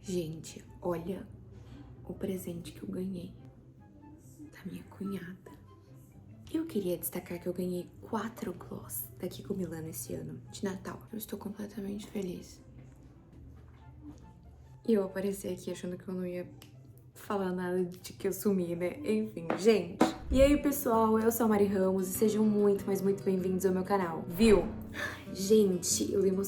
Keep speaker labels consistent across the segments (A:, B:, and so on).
A: Gente, olha o presente que eu ganhei da minha cunhada. Eu queria destacar que eu ganhei 4 gloss da Kiko Milano esse ano, de Natal. Eu estou completamente feliz. E eu apareci aqui achando que eu não ia falar nada de que eu sumi, né? Enfim, gente. E aí, pessoal, eu sou a Mari Ramos e sejam muito, mas muito bem-vindos ao meu canal, viu? Gente, eu dei uma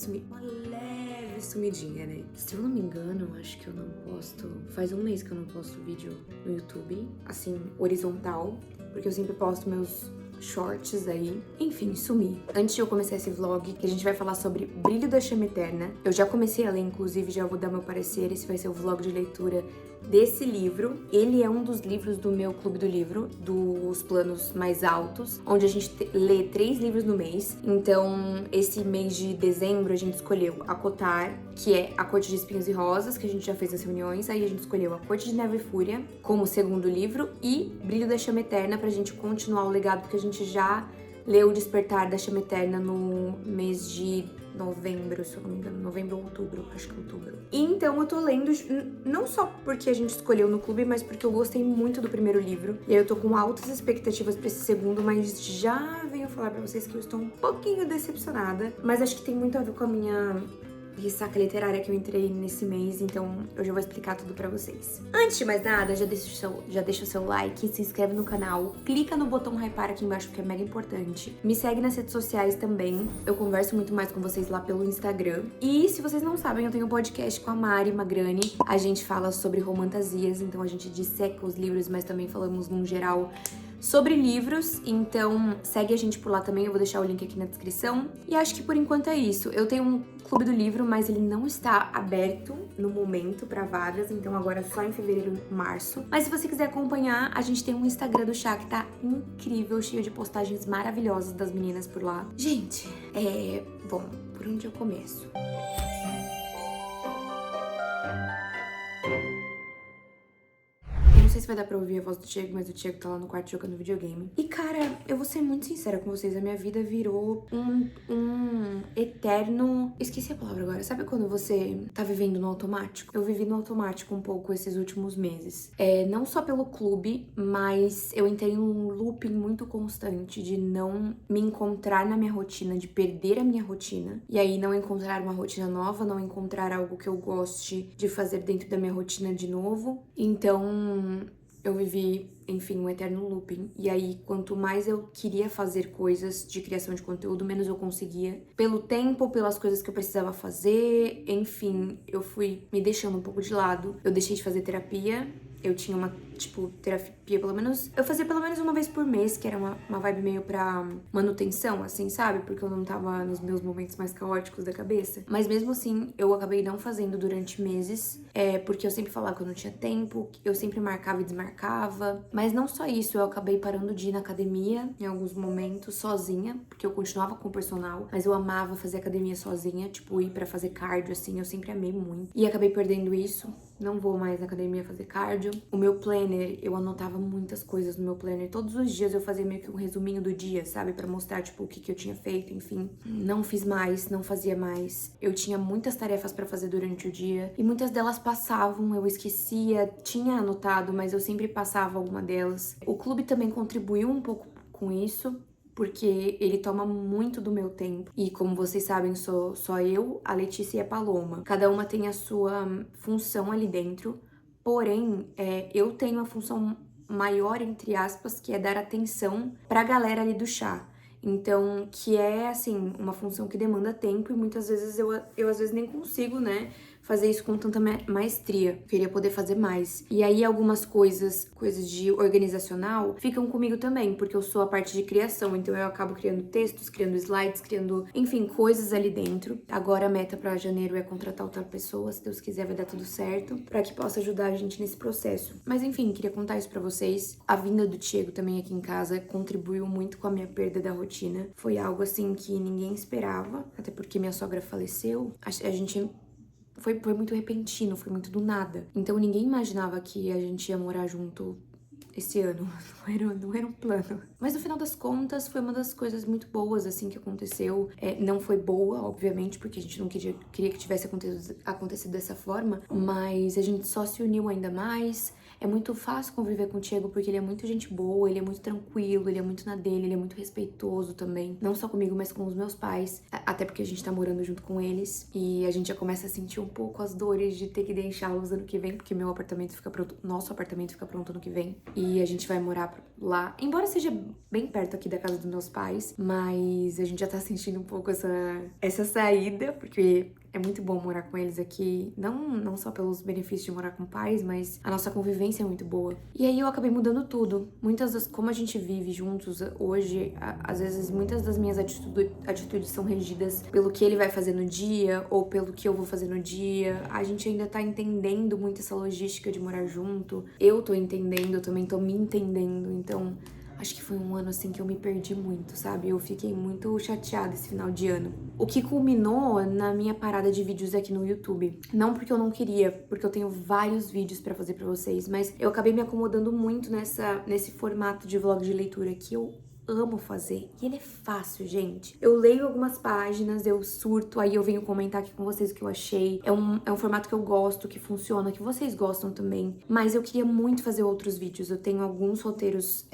A: leve sumidinha, né? Se eu não me engano, acho que eu não posto... Faz um mês que eu não posto vídeo no YouTube, assim, horizontal, porque eu sempre posto meus shorts aí. Enfim, sumi. Antes de eu começar esse vlog, que a gente vai falar sobre Brilho da Chama Eterna, eu já comecei a ler, inclusive, já vou dar meu parecer, esse vai ser o vlog de leitura desse livro. Ele é um dos livros do meu clube do livro, dos planos mais altos, onde a gente lê 3 livros no mês. Então, esse mês de dezembro, a gente escolheu A Cotar, que é A Corte de Espinhos e Rosas, que a gente já fez nas reuniões. Aí a gente escolheu A Corte de Neve e Fúria como segundo livro e Brilho da Chama Eterna pra gente continuar o legado, porque a gente já leu O Despertar da Chama Eterna no mês de novembro, se eu não me engano, novembro ou outubro, acho que é outubro. E então eu tô lendo, não só porque a gente escolheu no clube, mas porque eu gostei muito do primeiro livro. E aí eu tô com altas expectativas pra esse segundo, mas já venho falar pra vocês que eu estou um pouquinho decepcionada. Mas acho que tem muito a ver com a minha ressaca literária que eu entrei nesse mês, então eu já vou explicar tudo pra vocês. Antes de mais nada, já deixa o seu like, se inscreve no canal, clica no botão hypar aqui embaixo que é mega importante. Me segue nas redes sociais também, eu converso muito mais com vocês lá pelo Instagram. E se vocês não sabem, eu tenho um podcast com a Mari Magrani, a gente fala sobre romantasias, então a gente disseca os livros, mas também falamos num geral sobre livros, então segue a gente por lá também, eu vou deixar o link aqui na descrição. E acho que por enquanto é isso. Eu tenho um clube do livro, mas ele não está aberto no momento para vagas, então agora é só em fevereiro, março. Mas se você quiser acompanhar, a gente tem um Instagram do chá que tá incrível, cheio de postagens maravilhosas das meninas por lá. Gente, bom, por onde eu começo? Não sei se vai dar pra ouvir a voz do Diego, mas o Diego tá lá no quarto jogando videogame. E, cara, eu vou ser muito sincera com vocês, a minha vida virou um eterno... Esqueci a palavra agora. Sabe quando você tá vivendo no automático? Eu vivi no automático um pouco esses últimos meses. Não só pelo clube, mas eu entrei num looping muito constante de não me encontrar na minha rotina, de perder a minha rotina. E aí não encontrar uma rotina nova, não encontrar algo que eu goste de fazer dentro da minha rotina de novo. Então eu vivi, enfim, um eterno looping. E aí, quanto mais eu queria fazer coisas de criação de conteúdo, menos eu conseguia. Pelo tempo, pelas coisas que eu precisava fazer, enfim, eu fui me deixando um pouco de lado. Eu deixei de fazer terapia. Eu tinha uma, terapia pelo menos... Eu fazia pelo menos uma vez por mês, que era uma vibe meio pra manutenção, assim, sabe? Porque eu não tava nos meus momentos mais caóticos da cabeça. Mas mesmo assim, eu acabei não fazendo durante meses, porque eu sempre falava que eu não tinha tempo, eu sempre marcava e desmarcava. Mas não só isso, eu acabei parando de ir na academia em alguns momentos, sozinha, porque eu continuava com o personal, mas eu amava fazer academia sozinha, tipo, ir pra fazer cardio, assim, eu sempre amei muito. E acabei perdendo isso. Não vou mais na academia fazer cardio. O meu planner, eu anotava muitas coisas no meu planner. Todos os dias eu fazia meio que um resuminho do dia, sabe? Pra mostrar, tipo, o que eu tinha feito, enfim. Não fiz mais, não fazia mais. Eu tinha muitas tarefas pra fazer durante o dia. E muitas delas passavam, eu esquecia. Tinha anotado, mas eu sempre passava alguma delas. O clube também contribuiu um pouco com isso, porque ele toma muito do meu tempo. E como vocês sabem, sou só eu, a Letícia e a Paloma. Cada uma tem a sua função ali dentro, porém, eu tenho a função maior, entre aspas, que é dar atenção pra galera ali do chá. Então, que é, assim, uma função que demanda tempo e muitas vezes eu às vezes nem consigo, né, fazer isso com tanta maestria. Eu queria poder fazer mais. E aí algumas coisas de organizacional, ficam comigo também, porque eu sou a parte de criação, então eu acabo criando textos, criando slides, criando, enfim, coisas ali dentro. Agora a meta pra janeiro é contratar outra pessoa, se Deus quiser vai dar tudo certo, pra que possa ajudar a gente nesse processo. Mas enfim, queria contar isso pra vocês. A vinda do Diego também aqui em casa contribuiu muito com a minha perda da rotina. Foi algo assim que ninguém esperava, até porque minha sogra faleceu. A gente... Foi muito repentino, foi muito do nada. Então ninguém imaginava que a gente ia morar junto esse ano. Não era um plano. Mas no final das contas, foi uma das coisas muito boas, assim, que aconteceu. Não foi boa, obviamente, porque a gente não queria que tivesse acontecido dessa forma, mas a gente só se uniu ainda mais. É muito fácil conviver com o Thiago porque ele é muito gente boa, ele é muito tranquilo, ele é muito na dele, ele é muito respeitoso também. Não só comigo, mas com os meus pais. Até porque a gente tá morando junto com eles. E a gente já começa a sentir um pouco as dores de ter que deixá-los ano que vem, porque meu apartamento fica pronto, nosso apartamento fica pronto ano que vem. E a gente vai morar lá. Embora seja bem perto aqui da casa dos meus pais, mas a gente já tá sentindo um pouco essa saída, porque é muito bom morar com eles aqui, não só pelos benefícios de morar com pais, mas a nossa convivência é muito boa. E aí eu acabei mudando tudo. Como a gente vive juntos hoje, às vezes muitas das minhas atitudes são regidas pelo que ele vai fazer no dia ou pelo que eu vou fazer no dia. A gente ainda tá entendendo muito essa logística de morar junto. Eu tô entendendo, eu também tô me entendendo, então acho que foi um ano, assim, que eu me perdi muito, sabe? Eu fiquei muito chateada esse final de ano. O que culminou na minha parada de vídeos aqui no YouTube. Não porque eu não queria, porque eu tenho vários vídeos pra fazer pra vocês, mas eu acabei me acomodando muito nesse formato de vlog de leitura que eu amo fazer. E ele é fácil, gente. Eu leio algumas páginas, eu surto, aí eu venho comentar aqui com vocês o que eu achei. É um formato que eu gosto, que funciona, que vocês gostam também. Mas eu queria muito fazer outros vídeos. Eu tenho alguns roteiros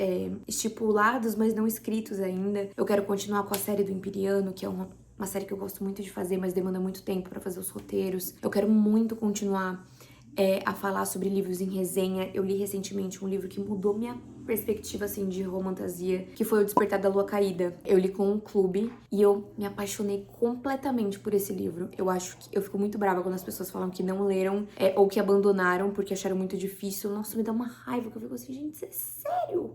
A: estipulados, mas não escritos ainda. Eu quero continuar com a série do Empyreano, que é uma série que eu gosto muito de fazer, mas demanda muito tempo pra fazer os roteiros. Eu quero muito continuar a falar sobre livros em resenha. Eu li recentemente um livro que mudou minha perspectiva, assim, de romantasia, que foi O Despertar da Lua Caída. Eu li com um clube e eu me apaixonei completamente por esse livro. Eu fico muito brava quando as pessoas falam que não leram ou que abandonaram porque acharam muito difícil. Nossa, me dá uma raiva, que eu fico assim, gente, isso é sério?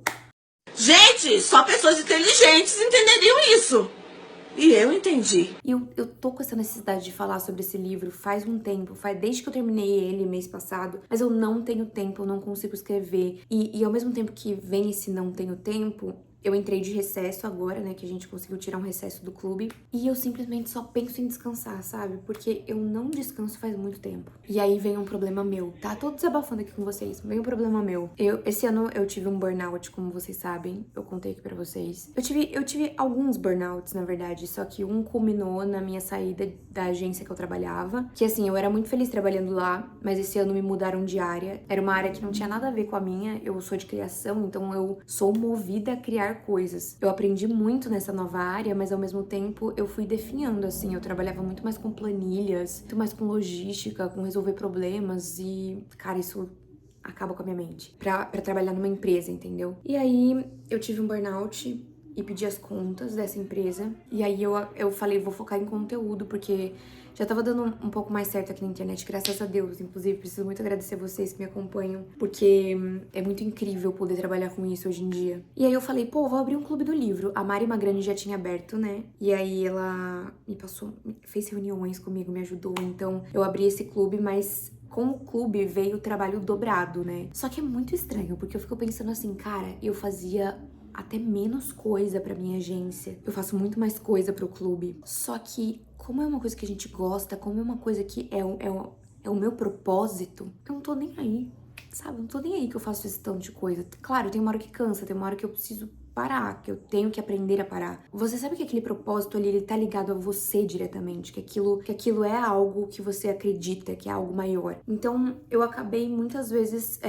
B: Gente, só pessoas inteligentes entenderiam isso. E eu entendi.
A: E eu tô com essa necessidade de falar sobre esse livro faz um tempo, desde que eu terminei ele mês passado, mas eu não tenho tempo, eu não consigo escrever. E ao mesmo tempo que vem esse não tenho tempo, eu entrei de recesso agora, né, que a gente conseguiu tirar um recesso do clube, e eu simplesmente só penso em descansar, sabe? Porque eu não descanso faz muito tempo. E aí vem um problema meu, tá? Tô desabafando aqui com vocês, vem um problema meu. Esse ano eu tive um burnout, como vocês sabem, eu contei aqui pra vocês. Eu tive alguns burnouts, na verdade, só que um culminou na minha saída da agência que eu trabalhava, que assim, eu era muito feliz trabalhando lá, mas esse ano me mudaram de área. Era uma área que não tinha nada a ver com a minha, eu sou de criação, então eu sou movida a criar coisas. Eu aprendi muito nessa nova área, mas ao mesmo tempo eu fui definhando, assim, eu trabalhava muito mais com planilhas, muito mais com logística, com resolver problemas e, cara, isso acaba com a minha mente. Pra trabalhar numa empresa, entendeu? E aí eu tive um burnout e pedi as contas dessa empresa. E aí eu falei, vou focar em conteúdo, porque já tava dando um pouco mais certo aqui na internet, graças a Deus. Inclusive, preciso muito agradecer vocês que me acompanham, porque é muito incrível poder trabalhar com isso hoje em dia. E aí eu falei, pô, vou abrir um clube do livro. A Mari Magrani já tinha aberto, né? E aí ela fez reuniões comigo, me ajudou. Então eu abri esse clube, mas com o clube veio o trabalho dobrado, né? Só que é muito estranho, porque eu fico pensando assim, cara, eu fazia até menos coisa pra minha agência. Eu faço muito mais coisa pro clube. Só que, como é uma coisa que a gente gosta, como é uma coisa que é o meu propósito, eu não tô nem aí, sabe? Eu não tô nem aí que eu faço esse tanto de coisa. Claro, tem uma hora que cansa, tem uma hora que eu preciso parar, que eu tenho que aprender a parar. Você sabe que aquele propósito ali, ele tá ligado a você diretamente, que aquilo é algo que você acredita, que é algo maior. Então, eu acabei muitas vezes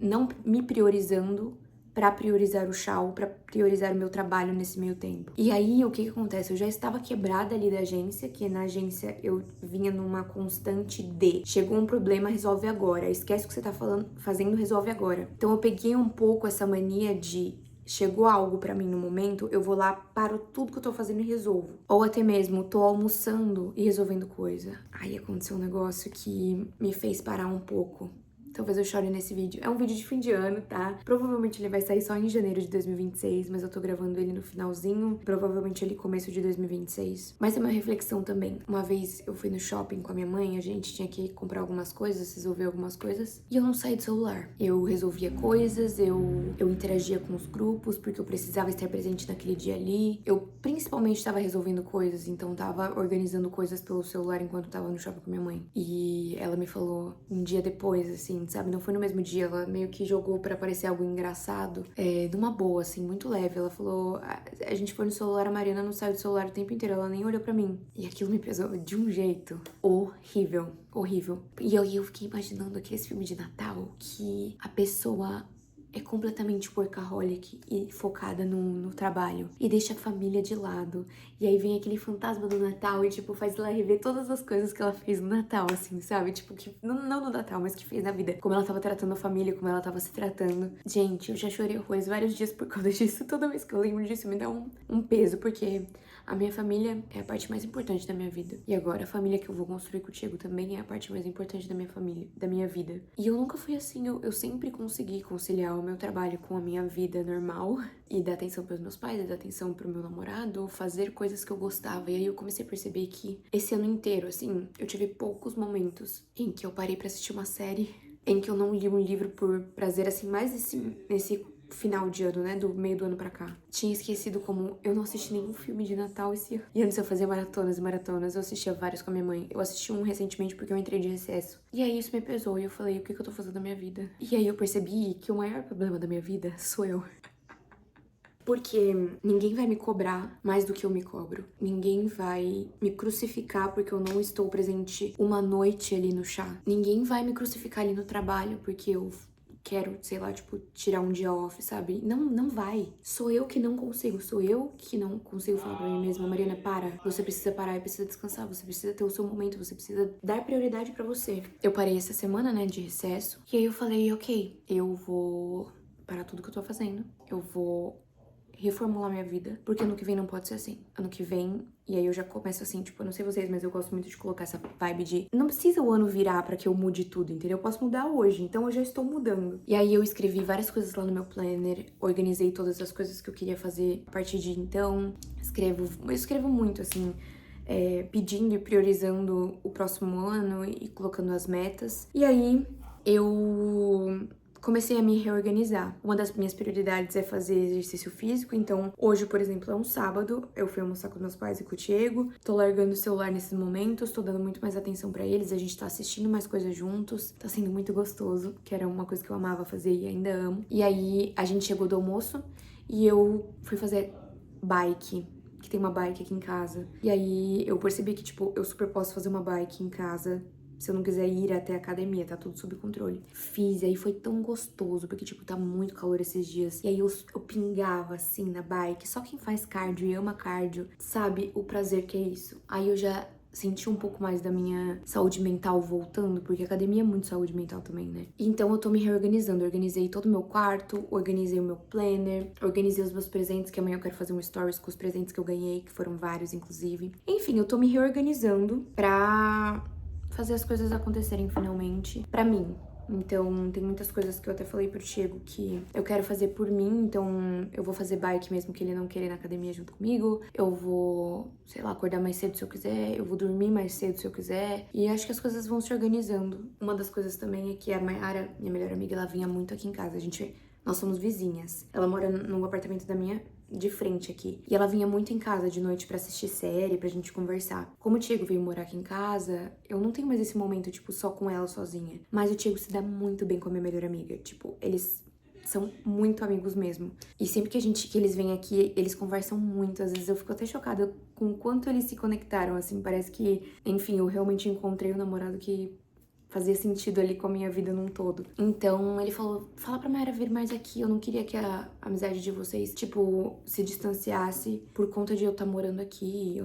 A: não me priorizando pra priorizar o Shao, pra priorizar o meu trabalho nesse meio tempo. E aí, o que acontece? Eu já estava quebrada ali da agência, que na agência eu vinha numa constante de chegou um problema, resolve agora. Esquece o que você tá fazendo, resolve agora. Então eu peguei um pouco essa mania de chegou algo pra mim no momento, eu vou lá, paro tudo que eu tô fazendo e resolvo. Ou até mesmo, tô almoçando e resolvendo coisa. Aí aconteceu um negócio que me fez parar um pouco. Talvez eu chore nesse vídeo. É um vídeo de fim de ano, tá? Provavelmente ele vai sair só em janeiro de 2026, mas eu tô gravando ele no finalzinho. Provavelmente ele começo de 2026. Mas é uma reflexão também. Uma vez eu fui no shopping com a minha mãe, a gente tinha que comprar algumas coisas, resolver algumas coisas. E eu não saí do celular. Eu resolvia coisas, eu interagia com os grupos, porque eu precisava estar presente naquele dia ali. Eu principalmente tava resolvendo coisas, então tava organizando coisas pelo celular enquanto tava no shopping com a minha mãe. E ela me falou um dia depois, assim, assim, sabe? Não foi no mesmo dia, ela meio que jogou pra parecer algo engraçado, numa boa, assim, muito leve. Ela falou, a gente foi no celular, a Mariana não saiu do celular o tempo inteiro, ela nem olhou pra mim. E aquilo me pesou de um jeito horrível, horrível. E aí eu fiquei imaginando aqueles filmes de Natal que a pessoa é completamente workaholic e focada no trabalho. E deixa a família de lado. E aí vem aquele fantasma do Natal e, tipo, faz ela rever todas as coisas que ela fez no Natal, assim, sabe? Tipo, que não no Natal, mas que fez na vida. Como ela tava tratando a família, como ela tava se tratando. Gente, eu já chorei horrores vários dias por causa disso. Toda vez que eu lembro disso me dá um peso, porque a minha família é a parte mais importante da minha vida. E agora a família que eu vou construir contigo também é a parte mais importante da minha família, da minha vida. E eu nunca fui assim, eu sempre consegui conciliar o meu trabalho com a minha vida normal e dar atenção pros meus pais, dar atenção pro meu namorado, fazer coisas que eu gostava. E aí eu comecei a perceber que esse ano inteiro, assim, eu tive poucos momentos em que eu parei pra assistir uma série, em que eu não li um livro por prazer, assim, mais nesse final de ano, né, do meio do ano pra cá. Tinha esquecido como eu não assisti nenhum filme de Natal esse ano. E antes eu fazia maratonas e maratonas, eu assistia vários com a minha mãe. Eu assisti um recentemente porque eu entrei de recesso. E aí isso me pesou e eu falei, o que eu tô fazendo da minha vida? E aí eu percebi que o maior problema da minha vida sou eu. Porque ninguém vai me cobrar mais do que eu me cobro. Ninguém vai me crucificar porque eu não estou presente uma noite ali no chá. Ninguém vai me crucificar ali no trabalho porque eu quero, sei lá, tipo, tirar um dia off, sabe? Não vai. Sou eu que não consigo. Sou eu que não consigo falar pra mim mesma, Mariana, para. Você precisa parar e precisa descansar. Você precisa ter o seu momento. Você precisa dar prioridade pra você. Eu parei essa semana, né, de recesso. E aí eu falei, ok, eu vou parar tudo que eu tô fazendo. Eu vou reformular minha vida, porque ano que vem não pode ser assim. Ano que vem, e aí eu já começo assim, tipo, eu não sei vocês, mas eu gosto muito de colocar essa vibe de não precisa o ano virar pra que eu mude tudo, entendeu? Eu posso mudar hoje, então eu já estou mudando. E aí eu escrevi várias coisas lá no meu planner, organizei todas as coisas que eu queria fazer a partir de então. Eu escrevo muito, assim, pedindo e priorizando o próximo ano e colocando as metas. E aí eu comecei a me reorganizar. Uma das minhas prioridades é fazer exercício físico, então hoje, por exemplo, é um sábado, eu fui almoçar com meus pais e com o Diego, tô largando o celular nesses momentos, tô dando muito mais atenção pra eles, a gente tá assistindo mais coisas juntos, tá sendo muito gostoso, que era uma coisa que eu amava fazer e ainda amo. E aí, a gente chegou do almoço e eu fui fazer bike, que tem uma bike aqui em casa. E aí, eu percebi que, tipo, eu super posso fazer uma bike em casa, se eu não quiser ir até a academia, tá tudo sob controle. Fiz, e aí foi tão gostoso, porque, tipo, tá muito calor esses dias. E aí eu pingava, assim, na bike. Só quem faz cardio e ama cardio sabe o prazer que é isso. Aí eu já senti um pouco mais da minha saúde mental voltando, porque a academia é muito saúde mental também, né? Então eu tô me reorganizando. Organizei todo o meu quarto, organizei o meu planner, organizei os meus presentes, que amanhã eu quero fazer um stories com os presentes que eu ganhei, que foram vários, inclusive. Enfim, eu tô me reorganizando pra fazer as coisas acontecerem finalmente pra mim. Então, tem muitas coisas que eu até falei pro Diego que eu quero fazer por mim, então eu vou fazer bike mesmo que ele não querer ir na academia junto comigo. Eu vou, sei lá, acordar mais cedo se eu quiser, eu vou dormir mais cedo se eu quiser. E acho que as coisas vão se organizando. Uma das coisas também é que a Mayara, minha melhor amiga, ela vinha muito aqui em casa. Nós somos vizinhas. Ela mora no apartamento de frente aqui. E ela vinha muito em casa de noite pra assistir série, pra gente conversar. Como o Diego veio morar aqui em casa, eu não tenho mais esse momento, tipo, só com ela sozinha. Mas o Diego se dá muito bem com a minha melhor amiga. Tipo, eles são muito amigos mesmo. E sempre que eles vêm aqui, eles conversam muito. Às vezes eu fico até chocada com o quanto eles se conectaram, assim. Parece que, enfim, eu realmente encontrei um namorado que fazia sentido ali com a minha vida num todo. Então, ele falou, fala pra Mayara vir mais aqui, eu não queria que a amizade de vocês, tipo, se distanciasse por conta de eu estar morando aqui. Eu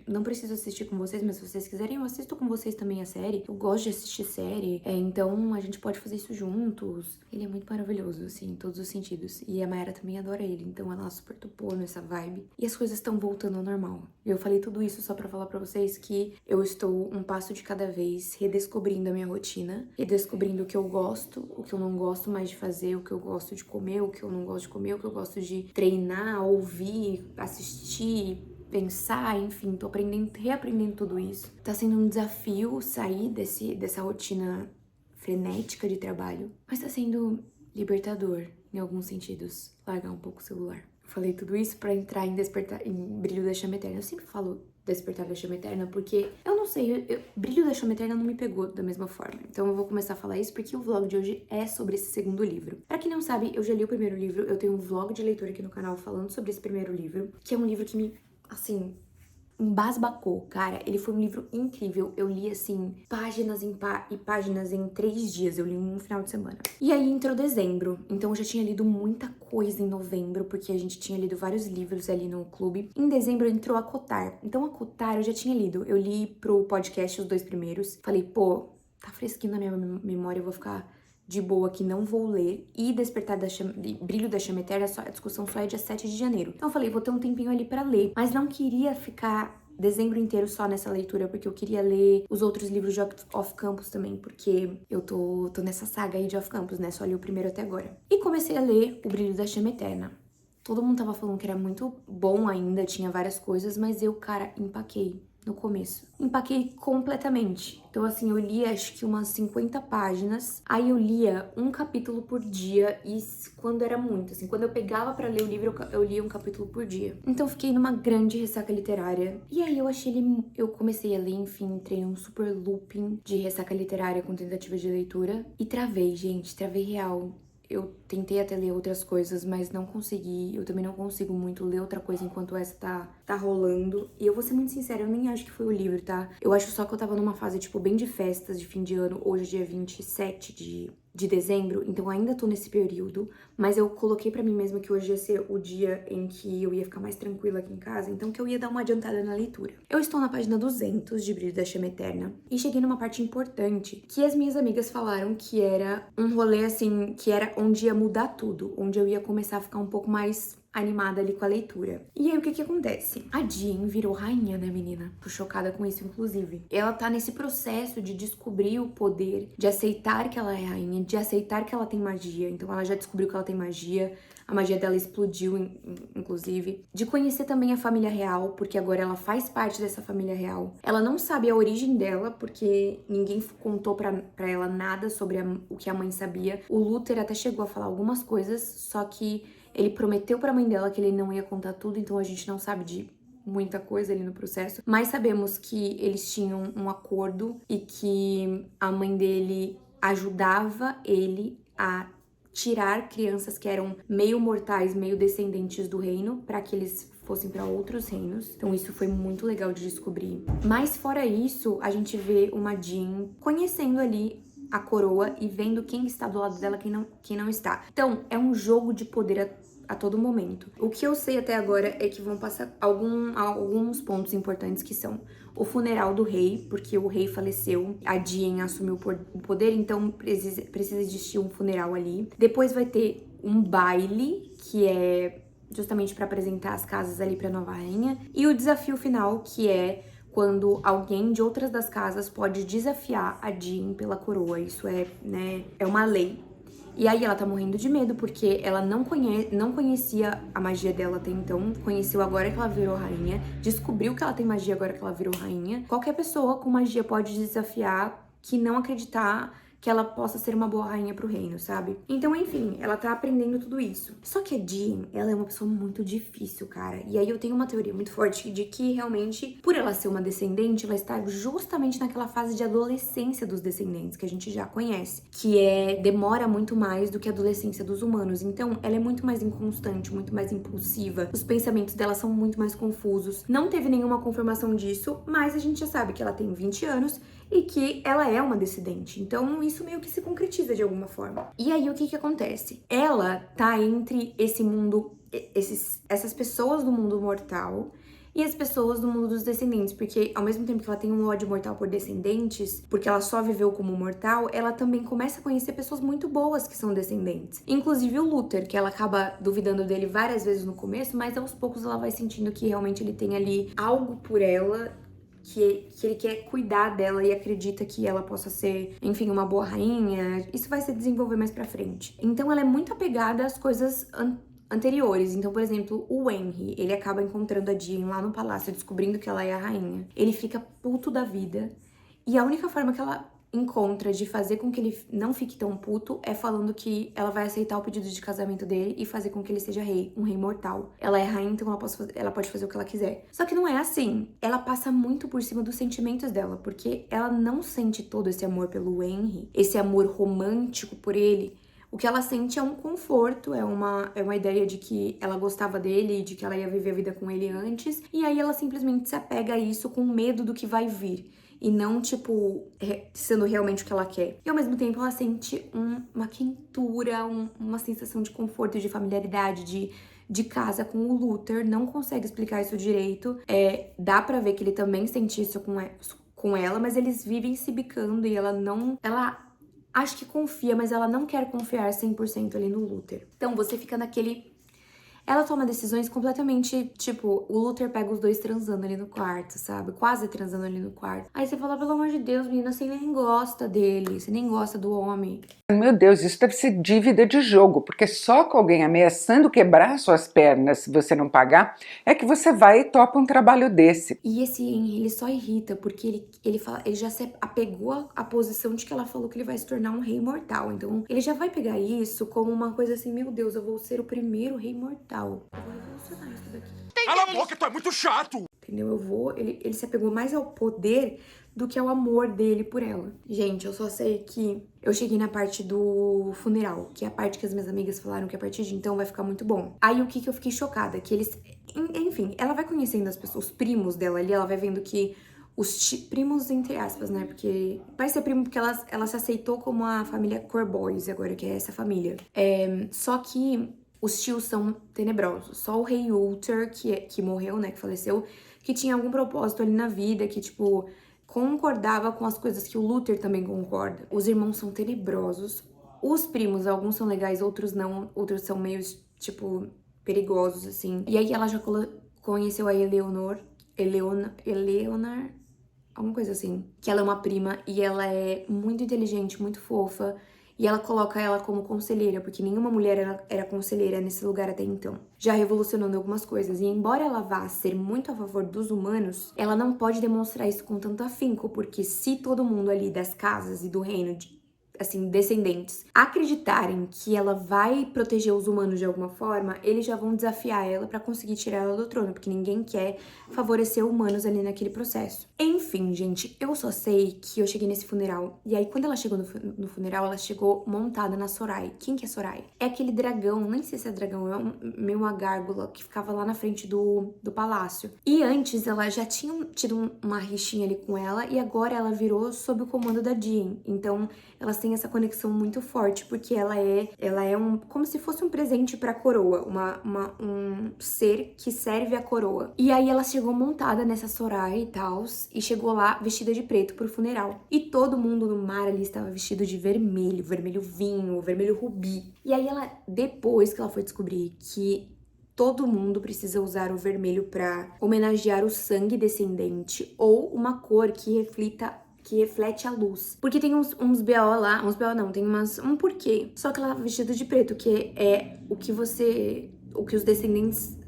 A: não preciso assistir com vocês, mas se vocês quiserem, eu assisto com vocês também a série. Eu gosto de assistir série, então a gente pode fazer isso juntos. Ele é muito maravilhoso, assim, em todos os sentidos. E a Mayara também adora ele, então ela super topou nessa vibe. E as coisas estão voltando ao normal. Eu falei tudo isso só pra falar pra vocês que eu estou um passo de cada vez redescobrindo a minha rotina, redescobrindo o que eu gosto, o que eu não gosto mais de fazer, o que eu gosto de comer, o que eu não gosto de comer, o que eu gosto de treinar, ouvir, assistir, pensar, enfim, tô reaprendendo tudo isso. Tá sendo um desafio sair dessa rotina frenética de trabalho, mas tá sendo libertador, em alguns sentidos, largar um pouco o celular. Falei tudo isso pra entrar em brilho da chama eterna. Eu sempre falo Despertar da Chama Eterna, porque eu não sei, Brilho da Chama Eterna não me pegou da mesma forma. Então eu vou começar a falar isso porque o vlog de hoje é sobre esse segundo livro. Pra quem não sabe, eu já li o primeiro livro, eu tenho um vlog de leitura aqui no canal falando sobre esse primeiro livro, que é um livro que me, assim, embasbacou, cara. Ele foi um livro incrível. Eu li, assim, páginas e páginas em 3 dias. Eu li em um final de semana. E aí entrou dezembro. Então eu já tinha lido muita coisa em novembro, porque a gente tinha lido vários livros ali no clube. Em dezembro entrou Acotar. Então Acotar eu já tinha lido. Eu li pro podcast os 2 primeiros. Falei, pô, tá fresquinho na minha memória, eu vou ficar de boa que não vou ler. E Despertar da Chama, Brilho da Chama Eterna, a discussão só é dia 7 de janeiro. Então eu falei, vou ter um tempinho ali pra ler. Mas não queria ficar dezembro inteiro só nessa leitura, porque eu queria ler os outros livros de Off Campus também, porque eu tô nessa saga aí de Off Campus, né? Só li o primeiro até agora. E comecei a ler O Brilho da Chama Eterna. Todo mundo tava falando que era muito bom ainda, tinha várias coisas, mas eu, cara, empaquei no começo. Empaquei completamente. Então, assim, eu lia acho que umas 50 páginas. Aí eu lia um capítulo por dia. E quando era muito, assim, quando eu pegava pra ler o livro, eu lia um capítulo por dia. Então, fiquei numa grande ressaca literária. E aí eu achei ele. Eu comecei a ler, enfim, entrei num super looping de ressaca literária com tentativa de leitura. E travei, gente, travei real. Eu tentei até ler outras coisas, mas não consegui. Eu também não consigo muito ler outra coisa enquanto essa tá rolando. E eu vou ser muito sincera, eu nem acho que foi o livro, tá? Eu acho só que eu tava numa fase, tipo, bem de festas, de fim de ano. Hoje é dia 27 de dezembro, então ainda tô nesse período. Mas eu coloquei pra mim mesma que hoje ia ser o dia em que eu ia ficar mais tranquila aqui em casa, então que eu ia dar uma adiantada na leitura. Eu estou na página 200 de Brilho da Chama Eterna e cheguei numa parte importante que as minhas amigas falaram que era um rolê, assim, que era onde ia mudar tudo, onde eu ia começar a ficar um pouco mais animada ali com a leitura. E aí, o que que acontece? A Jean virou rainha, né, menina? Tô chocada com isso, inclusive. Ela tá nesse processo de descobrir o poder, de aceitar que ela é rainha, de aceitar que ela tem magia. Então, ela já descobriu que ela tem magia. A magia dela explodiu, inclusive. De conhecer também a família real, porque agora ela faz parte dessa família real. Ela não sabe a origem dela, porque ninguém contou pra ela nada sobre o que a mãe sabia. O Luther até chegou a falar algumas coisas, só que ele prometeu pra mãe dela que ele não ia contar tudo, então a gente não sabe de muita coisa ali no processo. Mas sabemos que eles tinham um acordo e que a mãe dele ajudava ele a tirar crianças que eram meio mortais, meio descendentes do reino, para que eles fossem para outros reinos. Então isso foi muito legal de descobrir. Mas fora isso, a gente vê uma Jean conhecendo ali a coroa e vendo quem está do lado dela, quem não está. Então, é um jogo de poder a todo momento. O que eu sei até agora é que vão passar alguns pontos importantes, que são o funeral do rei, porque o rei faleceu, a Jean assumiu o poder, então precisa existir um funeral ali. Depois vai ter um baile, que é justamente para apresentar as casas ali para nova rainha, e o desafio final, que é quando alguém de outras das casas pode desafiar a Jean pela coroa. Isso é, né, é uma lei. E aí ela tá morrendo de medo, porque ela não conhecia a magia dela até então, conheceu agora que ela virou rainha, descobriu que ela tem magia agora que ela virou rainha. Qualquer pessoa com magia pode desafiar que não acreditar que ela possa ser uma boa rainha pro reino, sabe? Então, enfim, ela tá aprendendo tudo isso. Só que a Jean, ela é uma pessoa muito difícil, cara. E aí eu tenho uma teoria muito forte de que realmente, por ela ser uma descendente, ela está justamente naquela fase de adolescência dos descendentes, que a gente já conhece, que demora muito mais do que a adolescência dos humanos. Então, ela é muito mais inconstante, muito mais impulsiva. Os pensamentos dela são muito mais confusos. Não teve nenhuma confirmação disso, mas a gente já sabe que ela tem 20 anos e que ela é uma descendente. Então, isso meio que se concretiza de alguma forma. E aí, o que que acontece? Ela tá entre esse mundo, essas pessoas do mundo mortal e as pessoas do mundo dos descendentes, porque ao mesmo tempo que ela tem um ódio mortal por descendentes, porque ela só viveu como mortal, ela também começa a conhecer pessoas muito boas que são descendentes. Inclusive o Luther, que ela acaba duvidando dele várias vezes no começo, mas aos poucos ela vai sentindo que realmente ele tem ali algo por ela, que ele quer cuidar dela e acredita que ela possa ser, enfim, uma boa rainha. Isso vai se desenvolver mais pra frente. Então ela é muito apegada às coisas anteriores. Então, por exemplo, o Henry, ele acaba encontrando a Jean lá no palácio, descobrindo que ela é a rainha. Ele fica puto da vida. E a única forma que ela encontra de fazer com que ele não fique tão puto é falando que ela vai aceitar o pedido de casamento dele e fazer com que ele seja rei, um rei mortal. Ela é rainha, então ela pode fazer o que ela quiser. Só que não é assim. Ela passa muito por cima dos sentimentos dela, porque ela não sente todo esse amor pelo Henry, esse amor romântico por ele. O que ela sente é um conforto, é uma ideia de que ela gostava dele, de que ela ia viver a vida com ele antes, e aí ela simplesmente se apega a isso com medo do que vai vir. E não, tipo, sendo realmente o que ela quer. E ao mesmo tempo ela sente uma quentura, uma sensação de conforto, de familiaridade, de casa com o Luther. Não consegue explicar isso direito. Dá pra ver que ele também sente isso com ela, mas eles vivem se bicando e ela não... Ela acho que confia, mas ela não quer confiar 100% ali no Luther. Então você fica naquele... Ela toma decisões completamente, tipo, o Luther pega os dois transando ali no quarto, sabe? Quase transando ali no quarto. Aí você fala, pelo amor de Deus, menina, você nem gosta dele, você nem gosta do homem.
C: Meu Deus, isso deve ser dívida de jogo, porque só com alguém ameaçando quebrar suas pernas se você não pagar, é que você vai e topa um trabalho desse.
A: E esse Henry, ele só irrita, porque ele já se apegou à posição de que ela falou que ele vai se tornar um rei mortal. Então, ele já vai pegar isso como uma coisa assim, meu Deus, eu vou ser o primeiro rei mortal. Eu vou revolucionar isso daqui.
D: Cala a boca, tu é muito chato!
A: Entendeu? Ele se apegou mais ao poder do que ao amor dele por ela. Gente, eu só sei que eu cheguei na parte do funeral, que é a parte que as minhas amigas falaram que a partir de então vai ficar muito bom. Aí o que eu fiquei chocada? Que eles... Enfim, ela vai conhecendo as pessoas, os primos dela ali, ela vai vendo que os primos, entre aspas, né? Porque vai ser primo porque ela se aceitou como a família Corboys agora, que é essa família. Só que os tios são tenebrosos. Só o rei Uther, que morreu, né? Que faleceu, que tinha algum propósito ali na vida, que, tipo, concordava com as coisas que o Luther também concorda. Os irmãos são tenebrosos. Os primos, alguns são legais, outros não. Outros são meio, tipo, perigosos, assim. E aí ela já conheceu a Eleanor, alguma coisa assim. Que ela é uma prima e ela é muito inteligente, muito fofa. E ela coloca ela como conselheira, porque nenhuma mulher era conselheira nesse lugar até então. Já revolucionando algumas coisas. E embora ela vá ser muito a favor dos humanos, ela não pode demonstrar isso com tanto afinco, porque se todo mundo ali das casas e do reino, assim, descendentes, acreditarem que ela vai proteger os humanos de alguma forma, eles já vão desafiar ela pra conseguir tirar ela do trono, porque ninguém quer favorecer humanos ali naquele processo. Enfim, gente, eu só sei que eu cheguei nesse funeral, e aí quando ela chegou no funeral, ela chegou montada na Soraya. Quem que é Soraya? É aquele dragão, nem sei se é dragão, é meio uma gárgula que ficava lá na frente do palácio. E antes, ela já tinha tido uma rixinha ali com ela, e agora ela virou sob o comando da Jean. Então, elas têm essa conexão muito forte, porque ela é como se fosse um presente pra coroa, um ser que serve a coroa. E aí ela chegou montada nessa Soraya e tal, e chegou lá vestida de preto pro funeral. E todo mundo no mar ali estava vestido de vermelho, vermelho vinho, vermelho rubi. E aí ela, depois que ela foi descobrir que todo mundo precisa usar o vermelho pra homenagear o sangue descendente ou uma cor que reflete a luz. Porque tem uns BO lá, tem um porquê. Só que ela tá vestida de preto, que é o que os descendentes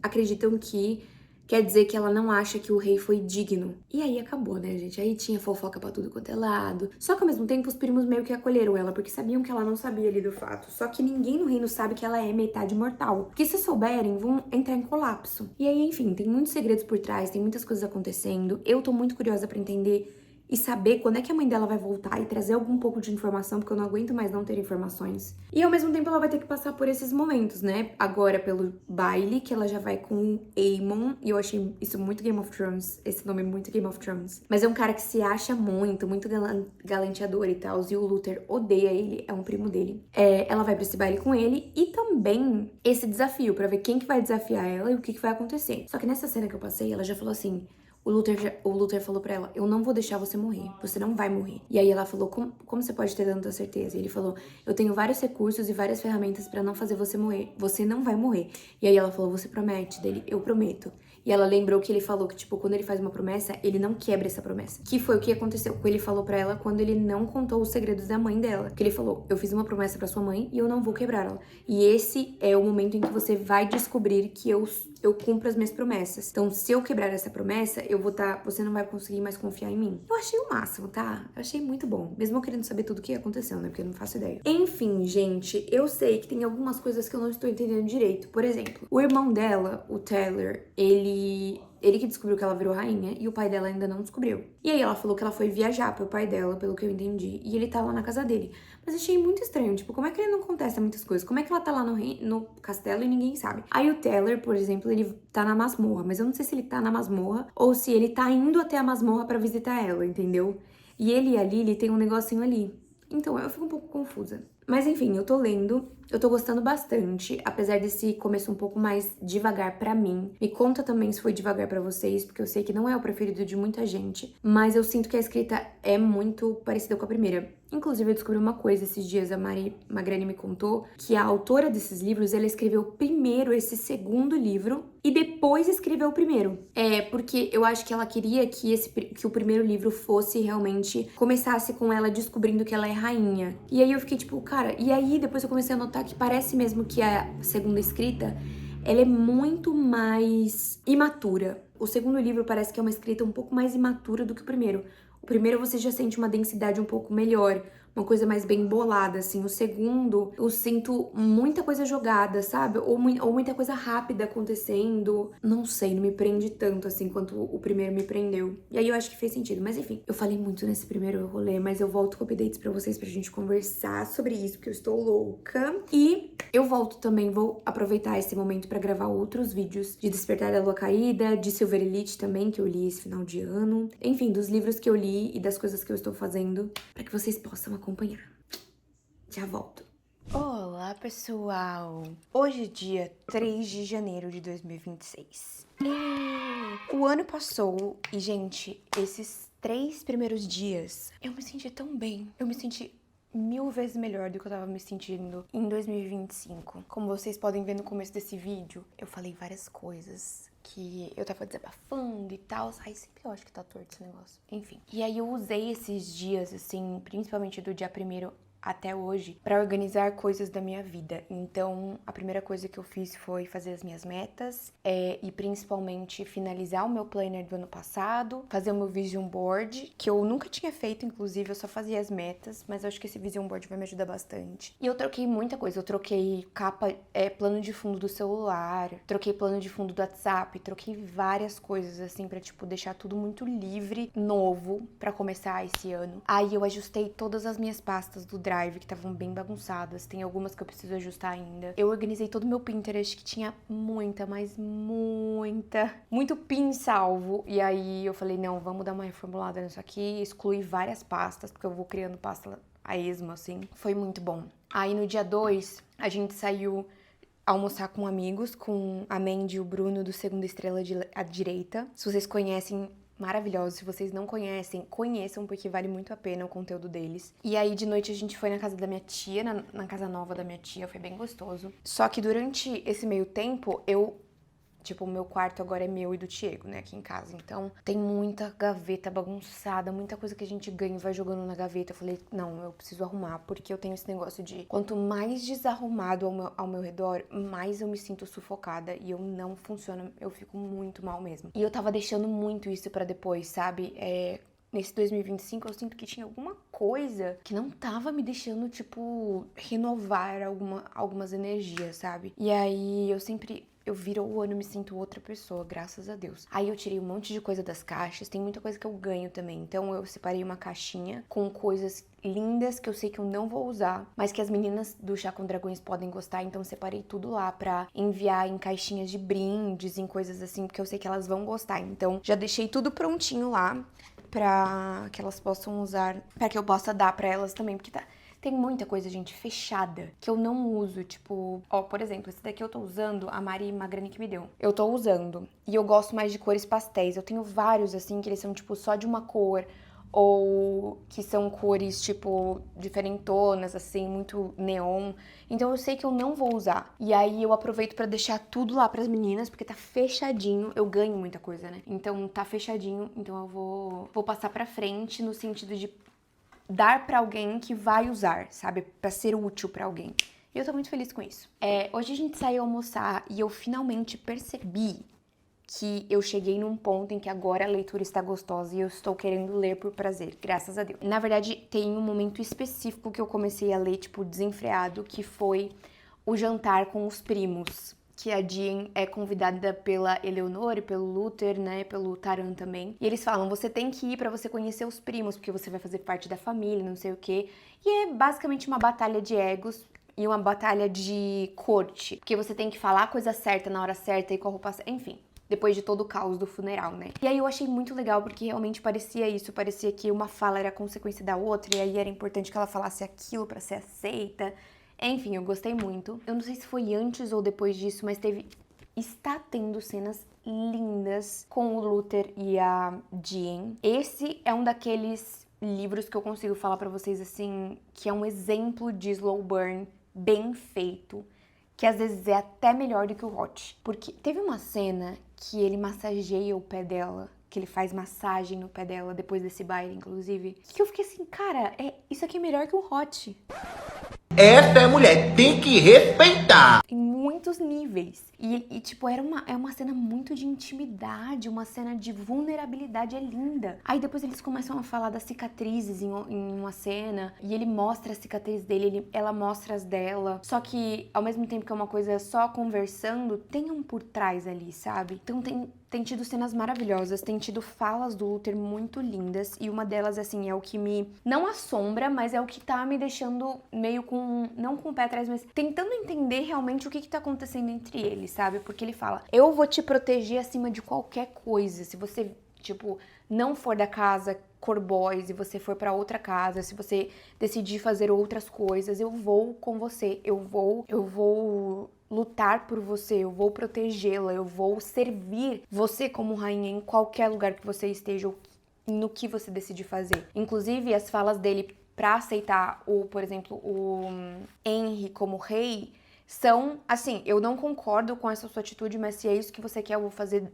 A: acreditam que quer dizer que ela não acha que o rei foi digno. E aí acabou, né, gente? Aí tinha fofoca pra tudo quanto é lado. Só que ao mesmo tempo os primos meio que acolheram ela, porque sabiam que ela não sabia ali do fato. Só que ninguém no reino sabe que ela é metade mortal. Porque se souberem, vão entrar em colapso. E aí, enfim, tem muitos segredos por trás, tem muitas coisas acontecendo. Eu tô muito curiosa pra entender e saber quando é que a mãe dela vai voltar e trazer algum pouco de informação, porque eu não aguento mais não ter informações. E ao mesmo tempo ela vai ter que passar por esses momentos, né? Agora pelo baile, que ela já vai com o Aemon, e eu achei isso muito Game of Thrones, esse nome é muito Game of Thrones. Mas é um cara que se acha muito galanteador e tal, e o Luther odeia ele, é um primo dele. Ela vai pra esse baile com ele, e também esse desafio, pra ver quem que vai desafiar ela e o que vai acontecer. Só que nessa cena que eu passei, ela já falou assim... O Luther falou pra ela, eu não vou deixar você morrer, você não vai morrer. E aí ela falou, como você pode ter tanta certeza? E ele falou, eu tenho vários recursos e várias ferramentas pra não fazer você morrer, você não vai morrer. E aí ela falou, você promete? Dele, eu prometo. E ela lembrou que ele falou que, tipo, quando ele faz uma promessa, ele não quebra essa promessa. Que foi o que aconteceu, que ele falou pra ela quando ele não contou os segredos da mãe dela. Que ele falou, eu fiz uma promessa pra sua mãe e eu não vou quebrá-la. E esse é o momento em que você vai descobrir que eu eu cumpro as minhas promessas. Então, se eu quebrar essa promessa, você não vai conseguir mais confiar em mim. Eu achei o máximo, tá? Eu achei muito bom. Mesmo eu querendo saber tudo o que aconteceu, né? Porque eu não faço ideia. Enfim, gente, eu sei que tem algumas coisas que eu não estou entendendo direito. Por exemplo, o irmão dela, o Tyler, ele que descobriu que ela virou rainha e o pai dela ainda não descobriu. E aí ela falou que ela foi viajar pro pai dela, pelo que eu entendi, e ele tá lá na casa dele. Mas achei muito estranho, tipo, como é que ele não contesta muitas coisas? Como é que ela tá lá no castelo e ninguém sabe? Aí o Tyler, por exemplo, ele tá na masmorra, mas eu não sei se ele tá na masmorra ou se ele tá indo até a masmorra pra visitar ela, entendeu? E ele e a Lily tem um negocinho ali. Então, eu fico um pouco confusa. Mas enfim, eu tô lendo, eu tô gostando bastante, apesar desse começo um pouco mais devagar pra mim. Me conta também se foi devagar pra vocês, porque eu sei que não é o preferido de muita gente, mas eu sinto que a escrita é muito parecida com a primeira. Inclusive, eu descobri uma coisa esses dias, a Mari Magrani me contou, que a autora desses livros, ela escreveu primeiro esse segundo livro e depois escreveu o primeiro. Porque eu acho que ela queria que o primeiro livro fosse realmente, começasse com ela descobrindo que ela é rainha. E aí eu fiquei tipo, cara, e aí depois eu comecei a notar que parece mesmo que a segunda escrita, ela é muito mais imatura. O segundo livro parece que é uma escrita um pouco mais imatura do que o primeiro. O primeiro você já sente uma densidade um pouco melhor, uma coisa mais bem bolada, assim. O segundo, eu sinto muita coisa jogada, sabe? Ou muita coisa rápida acontecendo. Não sei, não me prende tanto, assim, quanto o primeiro me prendeu. E aí eu acho que fez sentido. Mas enfim, eu falei muito nesse primeiro rolê, mas eu volto com updates pra vocês, pra gente conversar sobre isso, porque eu estou louca. E eu volto também, vou aproveitar esse momento pra gravar outros vídeos de Despertar da Lua Caída, de Silver Elite também, que eu li esse final de ano. Enfim, dos livros que eu li e das coisas que eu estou fazendo, pra que vocês possam acompanhar. Já volto. Olá, pessoal! Hoje é dia 3 de janeiro de 2026. O ano passou e, gente, esses 3 primeiros dias, eu me senti tão bem. Eu me senti 1000 vezes melhor do que eu tava me sentindo em 2025. Como vocês podem ver no começo desse vídeo, eu falei várias coisas que eu tava desabafando e tal. Ai, sempre eu acho que tá torto esse negócio. Enfim. E aí eu usei esses dias, assim, principalmente do dia 1º até hoje, pra organizar coisas da minha vida. Então, a primeira coisa que eu fiz foi fazer as minhas metas e principalmente finalizar o meu planner do ano passado, fazer o meu vision board, que eu nunca tinha feito, inclusive, eu só fazia as metas, mas eu acho que esse vision board vai me ajudar bastante. E eu troquei muita coisa, eu troquei plano de fundo do celular, troquei plano de fundo do WhatsApp, troquei várias coisas, assim, pra, tipo, deixar tudo muito livre, novo, pra começar esse ano. Aí eu ajustei todas as minhas pastas do Drive, que estavam bem bagunçadas, tem algumas que eu preciso ajustar ainda. Eu organizei todo o meu Pinterest, que tinha muito pin salvo, e aí eu falei, não, vamos dar uma reformulada nisso aqui, excluí várias pastas, porque eu vou criando pasta a esmo, assim. Foi muito bom. Aí no dia 2, a gente saiu almoçar com amigos, com a Mandy e o Bruno do Segunda Estrela à Direita. Se vocês conhecem, maravilhosos. Se vocês não conhecem, conheçam, porque vale muito a pena o conteúdo deles. E aí, de noite, a gente foi na casa da minha tia, na casa nova da minha tia, foi bem gostoso. Só que durante esse meio tempo, o meu quarto agora é meu e do Diego, né, aqui em casa. Então, tem muita gaveta bagunçada, muita coisa que a gente ganha e vai jogando na gaveta. Eu falei, não, eu preciso arrumar, porque eu tenho esse negócio de quanto mais desarrumado ao meu redor, mais eu me sinto sufocada e eu não funciono, eu fico muito mal mesmo. E eu tava deixando muito isso pra depois, sabe? Nesse 2025, eu sinto que tinha alguma coisa que não tava me deixando, tipo, renovar algumas energias, sabe? E aí, eu viro o ano e me sinto outra pessoa, graças a Deus. Aí eu tirei um monte de coisa das caixas, tem muita coisa que eu ganho também. Então eu separei uma caixinha com coisas lindas que eu sei que eu não vou usar, mas que as meninas do Chá com Dragões podem gostar, então eu separei tudo lá pra enviar em caixinhas de brindes, em coisas assim, porque eu sei que elas vão gostar. Então já deixei tudo prontinho lá pra que elas possam usar, pra que eu possa dar pra elas também, porque tem muita coisa, gente, fechada, que eu não uso, tipo... por exemplo, esse daqui eu tô usando, a Mari Magrani que me deu. Eu tô usando, e eu gosto mais de cores pastéis. Eu tenho vários, assim, que eles são, tipo, só de uma cor, ou que são cores, tipo, diferentonas, assim, muito neon. Então eu sei que eu não vou usar. E aí eu aproveito pra deixar tudo lá pras meninas, porque tá fechadinho. Eu ganho muita coisa, né? Então tá fechadinho, então eu vou passar pra frente no sentido de dar pra alguém que vai usar, sabe? Pra ser útil pra alguém. E eu tô muito feliz com isso. Hoje a gente saiu almoçar e eu finalmente percebi que eu cheguei num ponto em que agora a leitura está gostosa e eu estou querendo ler por prazer, graças a Deus. Na verdade, tem um momento específico que eu comecei a ler, tipo, desenfreado, que foi o jantar com os primos, que a Jean é convidada pela Eleanor e pelo Luther, né, pelo Taran também. E eles falam, você tem que ir pra você conhecer os primos, porque você vai fazer parte da família, não sei o quê. E é basicamente uma batalha de egos e uma batalha de corte, porque você tem que falar a coisa certa na hora certa e com a roupa certa, enfim. Depois de todo o caos do funeral, né? E aí eu achei muito legal, porque realmente parecia isso, parecia que uma fala era consequência da outra, e aí era importante que ela falasse aquilo pra ser aceita. Enfim, eu gostei muito. Eu não sei se foi antes ou depois disso, mas está tendo cenas lindas com o Luther e a Jean. Esse é um daqueles livros que eu consigo falar pra vocês, assim, que é um exemplo de slow burn bem feito, que às vezes é até melhor do que o Hot. Porque teve uma cena que ele massageia o pé dela, que ele faz massagem no pé dela, depois desse baile, inclusive, que eu fiquei assim, cara, isso aqui é melhor que o Hot.
D: Essa é mulher, tem que respeitar.
A: Em muitos níveis. E tipo, é uma cena muito de intimidade, uma cena de vulnerabilidade, é linda. Aí depois eles começam a falar das cicatrizes em uma cena, e ele mostra a cicatriz dele, ela mostra as dela. Só que, ao mesmo tempo que é uma coisa só conversando, tem um por trás ali, sabe? Então tem tido cenas maravilhosas, tem tido falas do Luther muito lindas, e uma delas, assim, é o que me... não assombra, mas é o que tá me deixando meio com... não com o pé atrás, mas tentando entender realmente o que tá acontecendo entre eles, sabe? Porque ele fala, eu vou te proteger acima de qualquer coisa, se você, tipo, não for da casa Corboys e você for pra outra casa, se você decidir fazer outras coisas, eu vou com você, eu vou lutar por você, eu vou protegê-la, eu vou servir você como rainha em qualquer lugar que você esteja ou no que você decidir fazer. Inclusive, as falas dele pra aceitar por exemplo, o Henry como rei, são, assim, eu não concordo com essa sua atitude, mas se é isso que você quer, eu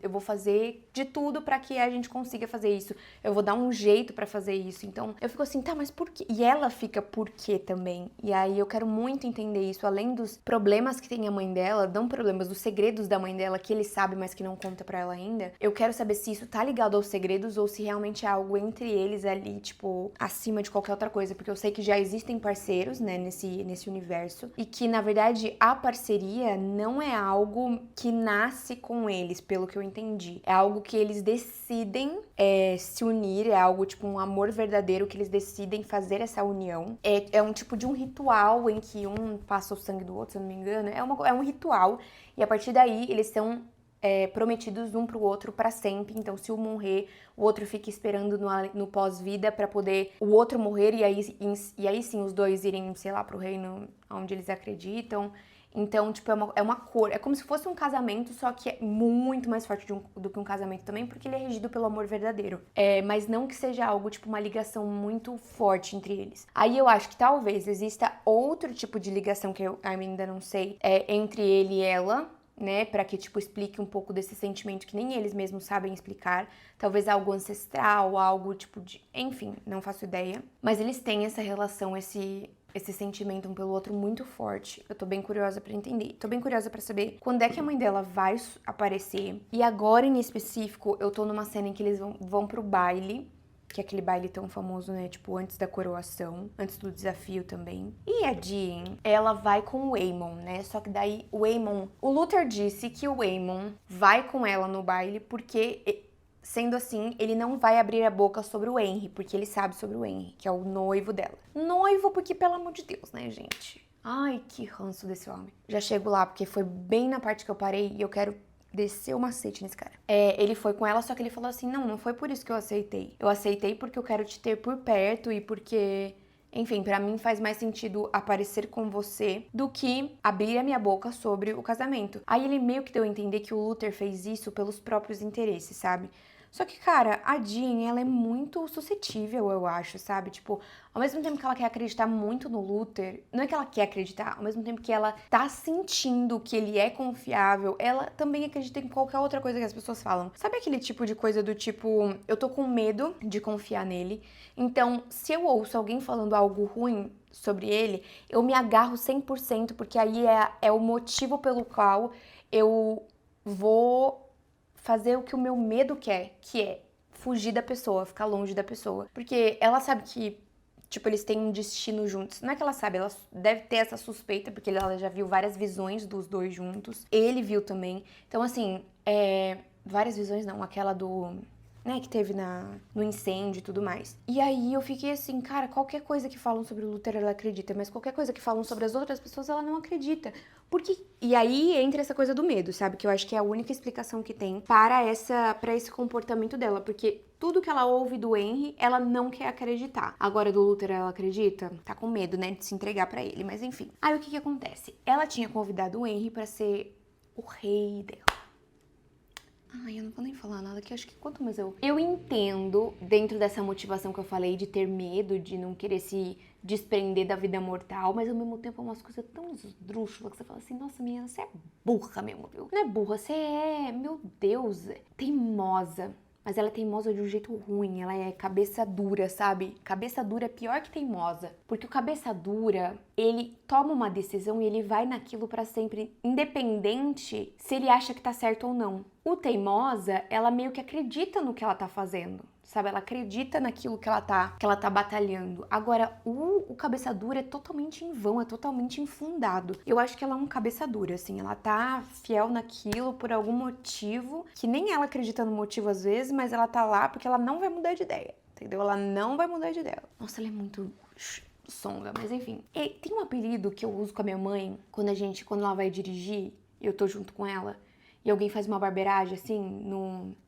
A: vou fazer de tudo pra que a gente consiga fazer isso. Eu vou dar um jeito pra fazer isso. Então, eu fico assim, tá, mas por quê? E ela fica por quê também? E aí eu quero muito entender isso, além dos problemas que tem a mãe dela, não problemas, dos segredos da mãe dela que ele sabe, mas que não conta pra ela ainda. Eu quero saber se isso tá ligado aos segredos ou se realmente é algo entre eles ali, tipo, acima de qualquer outra coisa, porque eu sei que já existem parceiros, né, nesse universo, e que, na verdade, a parceria não é algo que nasce com eles, pelo que eu entendi. É algo que eles decidem se unir, é algo tipo um amor verdadeiro que eles decidem fazer essa união. É um tipo de um ritual em que um passa o sangue do outro, se eu não me engano. É um ritual e a partir daí eles são prometidos um pro outro pra sempre. Então, se um morrer, o outro fica esperando no pós-vida pra poder o outro morrer e aí sim os dois irem, sei lá, pro reino onde eles acreditam. Então, tipo, é uma cor, é como se fosse um casamento, só que é muito mais forte do que um casamento também, porque ele é regido pelo amor verdadeiro. Mas não que seja algo, tipo, uma ligação muito forte entre eles. Aí eu acho que talvez exista outro tipo de ligação que eu ainda não sei, entre ele e ela, né, pra que, tipo, explique um pouco desse sentimento que nem eles mesmos sabem explicar. Talvez algo ancestral, algo, tipo, de... enfim, não faço ideia. Mas eles têm essa relação, esse sentimento um pelo outro muito forte. Eu tô bem curiosa pra entender. Tô bem curiosa pra saber quando é que a mãe dela vai aparecer. E agora, em específico, eu tô numa cena em que eles vão pro baile, que é aquele baile tão famoso, né? Tipo, antes da coroação, antes do desafio também. E a Jean, ela vai com o Aemon, né? Só que daí o Aemon... O Luther disse que o Aemon vai com ela no baile porque... Sendo assim, ele não vai abrir a boca sobre o Henry, porque ele sabe sobre o Henry, que é o noivo dela. Noivo porque, pelo amor de Deus, né, gente? Ai, que ranço desse homem. Já chego lá, porque foi bem na parte que eu parei e eu quero descer o macete nesse cara. Ele foi com ela, só que ele falou assim, não foi por isso que eu aceitei. Eu aceitei porque eu quero te ter por perto e porque... Enfim, pra mim faz mais sentido aparecer com você do que abrir a minha boca sobre o casamento. Aí ele meio que deu a entender que o Luther fez isso pelos próprios interesses, sabe? Só que, cara, a Jean, ela é muito suscetível, eu acho, sabe? Tipo, ao mesmo tempo que ela quer acreditar muito no Luther, não é que ela quer acreditar, ao mesmo tempo que ela tá sentindo que ele é confiável, ela também acredita em qualquer outra coisa que as pessoas falam. Sabe aquele tipo de coisa do tipo, eu tô com medo de confiar nele, então, se eu ouço alguém falando algo ruim, sobre ele, eu me agarro 100%, porque aí é o motivo pelo qual eu vou fazer o que o meu medo quer, que é fugir da pessoa, ficar longe da pessoa. Porque ela sabe que, tipo, eles têm um destino juntos. Não é que ela sabe, ela deve ter essa suspeita, porque ela já viu várias visões dos dois juntos. Ele viu também. Então, assim, várias visões não, aquela do... né, que teve no incêndio e tudo mais. E aí eu fiquei assim, cara, qualquer coisa que falam sobre o Luther ela acredita, mas qualquer coisa que falam sobre as outras pessoas ela não acredita. Porque... E aí entra essa coisa do medo, sabe? Que eu acho que é a única explicação que tem para esse comportamento dela. Porque tudo que ela ouve do Henry, ela não quer acreditar. Agora do Luther ela acredita? Tá com medo, né, de se entregar pra ele, mas enfim. Aí o que acontece? Ela tinha convidado o Henry pra ser o rei dela. Ai, eu não vou nem falar nada, que eu acho que quanto mais eu entendo, dentro dessa motivação que eu falei, de ter medo, de não querer se desprender da vida mortal, mas ao mesmo tempo é umas coisas tão esdrúxulas que você fala assim, nossa, menina, você é burra mesmo, viu? Não é burra, você é, meu Deus, teimosa. Mas ela é teimosa de um jeito ruim, ela é cabeça dura, sabe? Cabeça dura é pior que teimosa. Porque o cabeça dura, ele toma uma decisão e ele vai naquilo pra sempre, independente se ele acha que tá certo ou não. O teimosa, ela meio que acredita no que ela tá fazendo, sabe? Ela acredita naquilo que ela tá batalhando. Agora, o cabeça dura é totalmente em vão, é totalmente infundado. Eu acho que ela é um cabeça dura, assim, ela tá fiel naquilo por algum motivo, que nem ela acredita no motivo às vezes, mas ela tá lá porque ela não vai mudar de ideia, entendeu? Ela não vai mudar de ideia. Nossa, ela é muito songa, mas enfim. E tem um apelido que eu uso com a minha mãe, quando ela vai dirigir, eu tô junto com ela, e alguém faz uma barbeiragem, assim,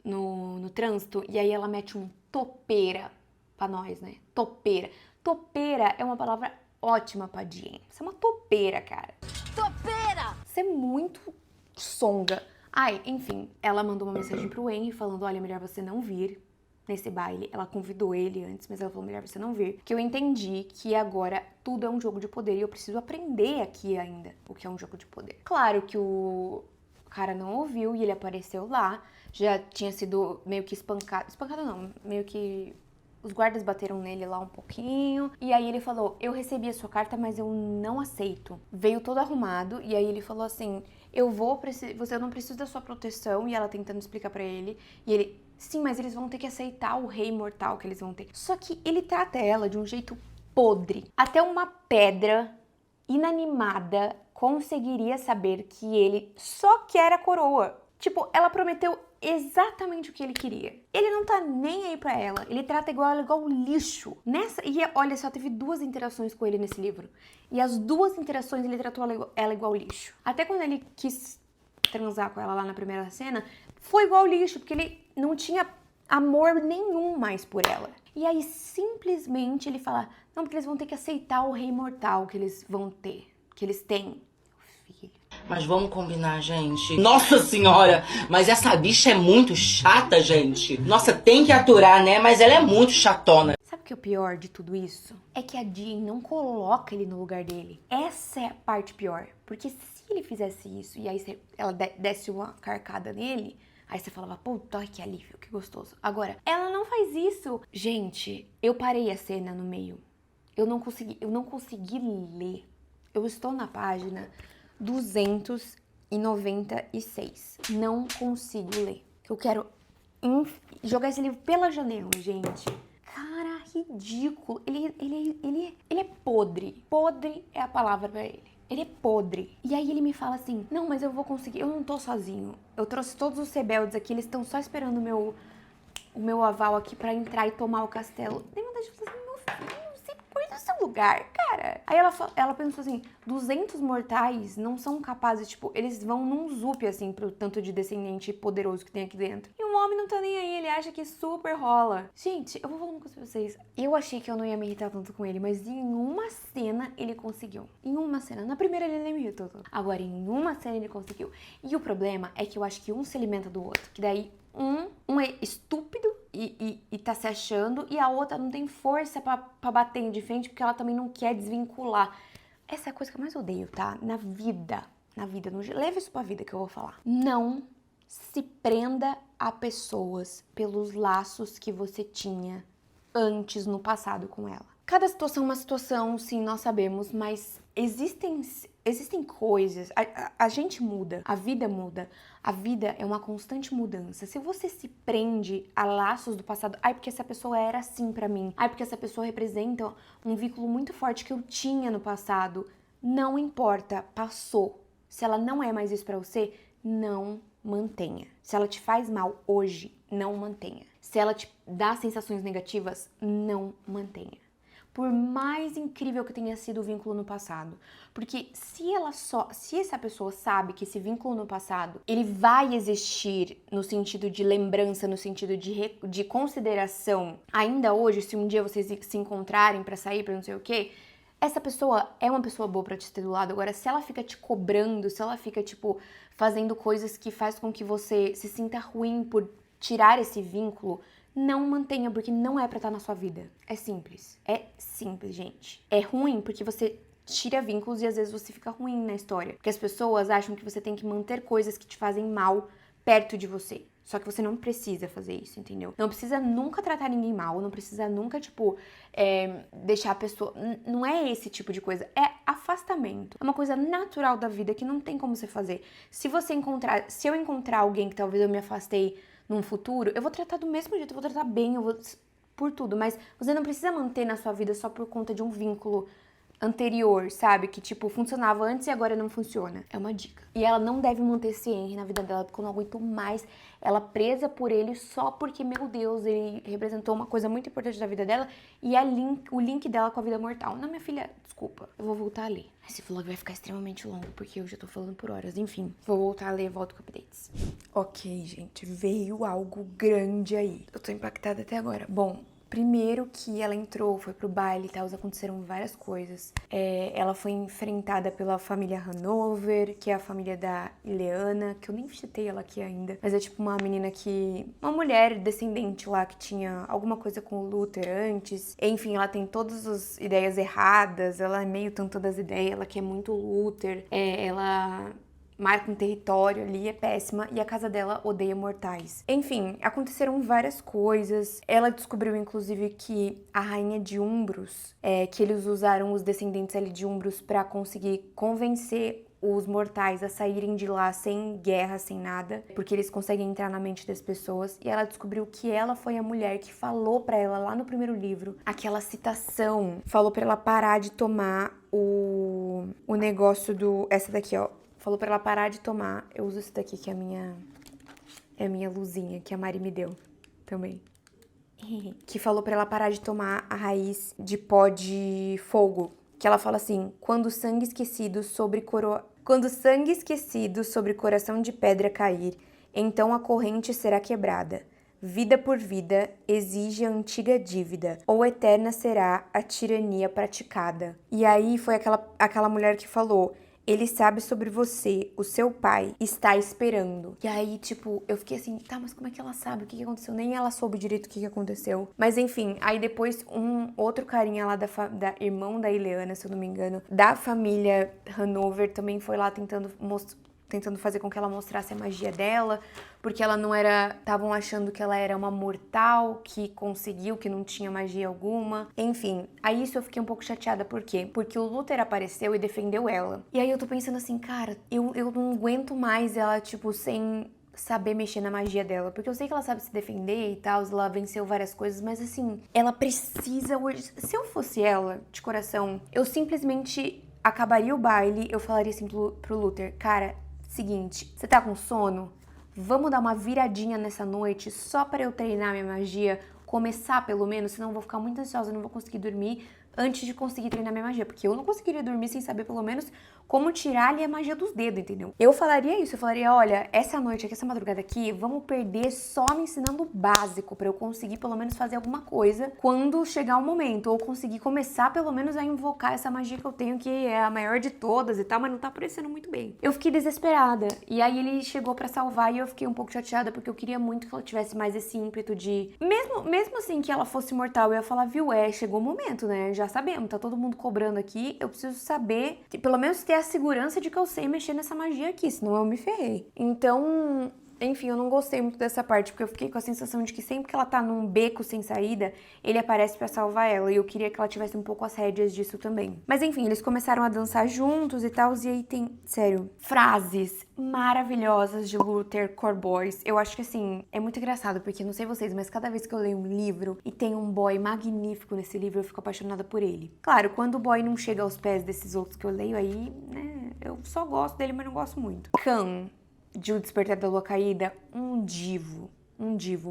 A: no trânsito, e aí ela mete um topeira pra nós, né? Topeira. Topeira é uma palavra ótima pra Jean. Você é uma topeira, cara. Topeira! Você é muito songa. Ai, enfim, ela mandou uma mensagem pro Henry falando, olha, melhor você não vir nesse baile. Ela convidou ele antes, mas ela falou, melhor você não vir. Porque eu entendi que agora tudo é um jogo de poder e eu preciso aprender aqui ainda o que é um jogo de poder. Claro que o cara não ouviu e ele apareceu lá, já tinha sido meio que espancado não, meio que os guardas bateram nele lá um pouquinho, e aí ele falou, eu recebi a sua carta, mas eu não aceito. Veio todo arrumado, e aí ele falou assim, você não precisa da sua proteção, e ela tentando explicar pra ele, e ele, sim, mas eles vão ter que aceitar o rei mortal que eles vão ter. Só que ele trata ela de um jeito podre. Até uma pedra inanimada conseguiria saber que ele só quer a coroa. Tipo, ela prometeu exatamente o que ele queria. Ele não tá nem aí pra ela. Ele trata ela igual lixo. E olha, só teve 2 interações com ele nesse livro. E as 2 interações ele tratou ela igual lixo. Até quando ele quis transar com ela lá na primeira cena, foi igual lixo, porque ele não tinha amor nenhum mais por ela. E aí, simplesmente, ele fala, não, porque eles vão ter que aceitar o rei mortal que eles vão ter, que eles têm. Filho.
B: Mas vamos combinar, gente. Nossa senhora, mas essa bicha é muito chata, gente. Nossa, tem que aturar, né? Mas ela é muito chatona.
A: Sabe o que é o pior de tudo isso? É que a Jean não coloca ele no lugar dele. Essa é a parte pior. Porque se ele fizesse isso e aí ela desse uma carcada nele, aí você falava, puta, que alívio, que gostoso. Agora, ela não faz isso. Gente, eu parei a cena no meio. Eu não consegui ler. Eu estou na página 296. Não consigo ler. Eu quero jogar esse livro pela janela, gente. Cara, ridículo. Ele é podre. Podre é a palavra pra ele. Ele é podre. E aí ele me fala assim, não, mas eu vou conseguir, eu não tô sozinho. Eu trouxe todos os rebeldes aqui, eles estão só esperando o meu aval aqui pra entrar e tomar o castelo. Tem vontade de falar assim, meu filho, você põe no seu lugar, cara. Aí ela pensou assim, 200 mortais não são capazes, tipo, eles vão num zup, assim, pro tanto de descendente poderoso que tem aqui dentro. E o homem não tá nem aí, ele acha que super rola. Gente, eu vou falar uma coisa pra vocês. Eu achei que eu não ia me irritar tanto com ele, mas em uma cena ele conseguiu. Em uma cena. Na primeira ele nem me irritou tanto. Agora, em uma cena ele conseguiu. E o problema é que eu acho que um se alimenta do outro. Que daí um é estúpido e tá se achando, e a outra não tem força pra bater de frente, porque ela também não quer desvincular. Essa é a coisa que eu mais odeio, tá? Na vida, leva isso pra vida que eu vou falar. Não se prenda a pessoas pelos laços que você tinha antes no passado com ela. Cada situação é uma situação, sim, nós sabemos, mas existem coisas, a gente muda, a vida é uma constante mudança. Se você se prende a laços do passado, ai, porque essa pessoa era assim pra mim, ai, porque essa pessoa representa um vínculo muito forte que eu tinha no passado, não importa, passou. Se ela não é mais isso pra você, não mantenha. Se ela te faz mal hoje, não mantenha. Se ela te dá sensações negativas, não mantenha. Por mais incrível que tenha sido o vínculo no passado. Porque se essa pessoa sabe que esse vínculo no passado, ele vai existir no sentido de lembrança, no sentido de consideração, ainda hoje, se um dia vocês se encontrarem pra sair, pra não sei o quê, essa pessoa é uma pessoa boa pra te ter do lado. Agora, se ela fica te cobrando, se ela fica, tipo, fazendo coisas que faz com que você se sinta ruim por tirar esse vínculo, não mantenha, porque não é pra estar na sua vida. É simples, gente. É ruim porque você tira vínculos e às vezes você fica ruim na história. Porque as pessoas acham que você tem que manter coisas que te fazem mal perto de você. Só que você não precisa fazer isso, entendeu? Não precisa nunca tratar ninguém mal, não precisa nunca, tipo, deixar a pessoa... Não é esse tipo de coisa, é afastamento. É uma coisa natural da vida que não tem como você fazer. Se eu encontrar alguém que talvez eu me afastei num futuro, eu vou tratar do mesmo jeito, eu vou tratar bem, eu vou por tudo, mas você não precisa manter na sua vida só por conta de um vínculo anterior, sabe? Que, tipo, funcionava antes e agora não funciona. É uma dica. E ela não deve manter esse Henry na vida dela, porque eu não aguento mais ela presa por ele só porque, meu Deus, ele representou uma coisa muito importante da vida dela e o link dela com a vida mortal. Não, minha filha, desculpa, eu vou voltar a ler. Esse vlog vai ficar extremamente longo, porque eu já tô falando por horas. Enfim, vou voltar a ler e volto com updates. Ok, gente, veio algo grande aí. Eu tô impactada até agora. Bom, primeiro que ela entrou, foi pro baile e tal, aconteceram várias coisas. Ela foi enfrentada pela família Hanover, que é a família da Ileana, que eu nem citei ela aqui ainda, mas é tipo uma menina uma mulher descendente lá que tinha alguma coisa com o Luther antes. Enfim, ela tem todas as ideias erradas, ela é meio tanto das ideias, ela quer muito Luther, ela marca um território ali, é péssima, e a casa dela odeia mortais. Enfim, aconteceram várias coisas. Ela descobriu, inclusive, que a rainha de Umbros, que eles usaram os descendentes ali de Umbros pra conseguir convencer os mortais a saírem de lá sem guerra, sem nada, porque eles conseguem entrar na mente das pessoas. E ela descobriu que ela foi a mulher que falou pra ela lá no primeiro livro aquela citação, falou pra ela parar de tomar o negócio essa daqui, ó. Falou pra ela parar de tomar. Eu uso esse daqui, que é a minha luzinha, que a Mari me deu também. Que falou pra ela parar de tomar a raiz de pó de fogo. Que ela fala assim, quando sangue esquecido sobre coração de pedra cair, então a corrente será quebrada. Vida por vida exige a antiga dívida, ou eterna será a tirania praticada. E aí foi aquela mulher que falou... Ele sabe sobre você, o seu pai está esperando. E aí, tipo, eu fiquei assim, tá, mas como é que ela sabe o que aconteceu? Nem ela soube direito o que aconteceu. Mas enfim, aí depois um outro carinha lá da irmão da Ileana, se eu não me engano, da família Hanover, também foi lá tentando fazer com que ela mostrasse a magia dela, porque ela não era... Estavam achando que ela era uma mortal, que conseguiu, que não tinha magia alguma. Enfim, aí isso eu fiquei um pouco chateada. Por quê? Porque o Luther apareceu e defendeu ela. E aí eu tô pensando assim, cara, eu não aguento mais ela, tipo, sem saber mexer na magia dela. Porque eu sei que ela sabe se defender e tal, ela venceu várias coisas, mas assim, ela precisa hoje... Se eu fosse ela, de coração, eu simplesmente acabaria o baile, eu falaria assim pro Luther, cara... Seguinte, você tá com sono? Vamos dar uma viradinha nessa noite só pra eu treinar minha magia, começar pelo menos, senão eu vou ficar muito ansiosa, não vou conseguir dormir antes de conseguir treinar minha magia, porque eu não conseguiria dormir sem saber pelo menos como tirar ali a magia dos dedos, entendeu? Eu falaria isso, eu falaria, olha, essa noite aqui, essa madrugada aqui, vamos perder só me ensinando o básico pra eu conseguir pelo menos fazer alguma coisa quando chegar o momento, ou conseguir começar pelo menos a invocar essa magia que eu tenho, que é a maior de todas e tal, mas não tá aparecendo muito bem. Eu fiquei desesperada, e aí ele chegou pra salvar e eu fiquei um pouco chateada, porque eu queria muito que ela tivesse mais esse ímpeto de... Mesmo assim que ela fosse mortal, eu ia falar, viu, chegou o momento, né? Já sabemos, tá todo mundo cobrando aqui, eu preciso saber, pelo menos ter a segurança de que eu sei mexer nessa magia aqui, senão eu me ferrei. Então, Enfim, eu não gostei muito dessa parte, porque eu fiquei com a sensação de que sempre que ela tá num beco sem saída, ele aparece pra salvar ela, e eu queria que ela tivesse um pouco as rédeas disso também. Mas enfim, eles começaram a dançar juntos e tal, e aí tem, sério, frases maravilhosas de Luther Corboys. Eu acho que assim, é muito engraçado, porque não sei vocês, mas cada vez que eu leio um livro e tem um boy magnífico nesse livro, eu fico apaixonada por ele. Claro, quando o boy não chega aos pés desses outros que eu leio, aí, né, eu só gosto dele, mas não gosto muito. Khan, de O Despertar da Lua Caída, um divo,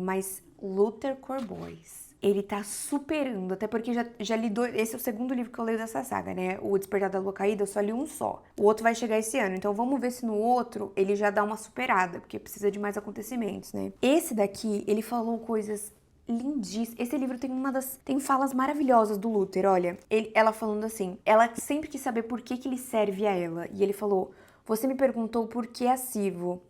A: mas Luther Corboys, ele tá superando, até porque já li dois, esse é o segundo livro que eu leio dessa saga, né, O Despertar da Lua Caída, eu só li um só, o outro vai chegar esse ano, então vamos ver se no outro ele já dá uma superada, porque precisa de mais acontecimentos, né. Esse daqui, ele falou coisas lindíssimo. Esse livro tem falas maravilhosas do Luther, olha. Ela falando assim, ela sempre quis saber por que ele serve a ela. E ele falou, você me perguntou por que a Sivo.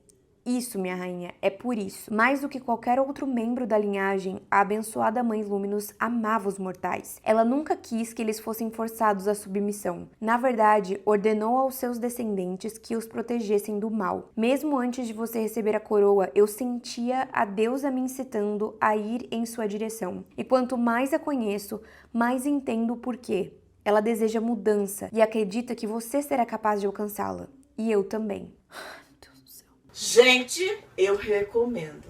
A: Isso, minha rainha, é por isso. Mais do que qualquer outro membro da linhagem, a abençoada Mãe Luminous amava os mortais. Ela nunca quis que eles fossem forçados à submissão. Na verdade, ordenou aos seus descendentes que os protegessem do mal. Mesmo antes de você receber a coroa, eu sentia a deusa me incitando a ir em sua direção. E quanto mais a conheço, mais entendo o porquê. Ela deseja mudança e acredita que você será capaz de alcançá-la. E eu também.
E: Gente, eu recomendo.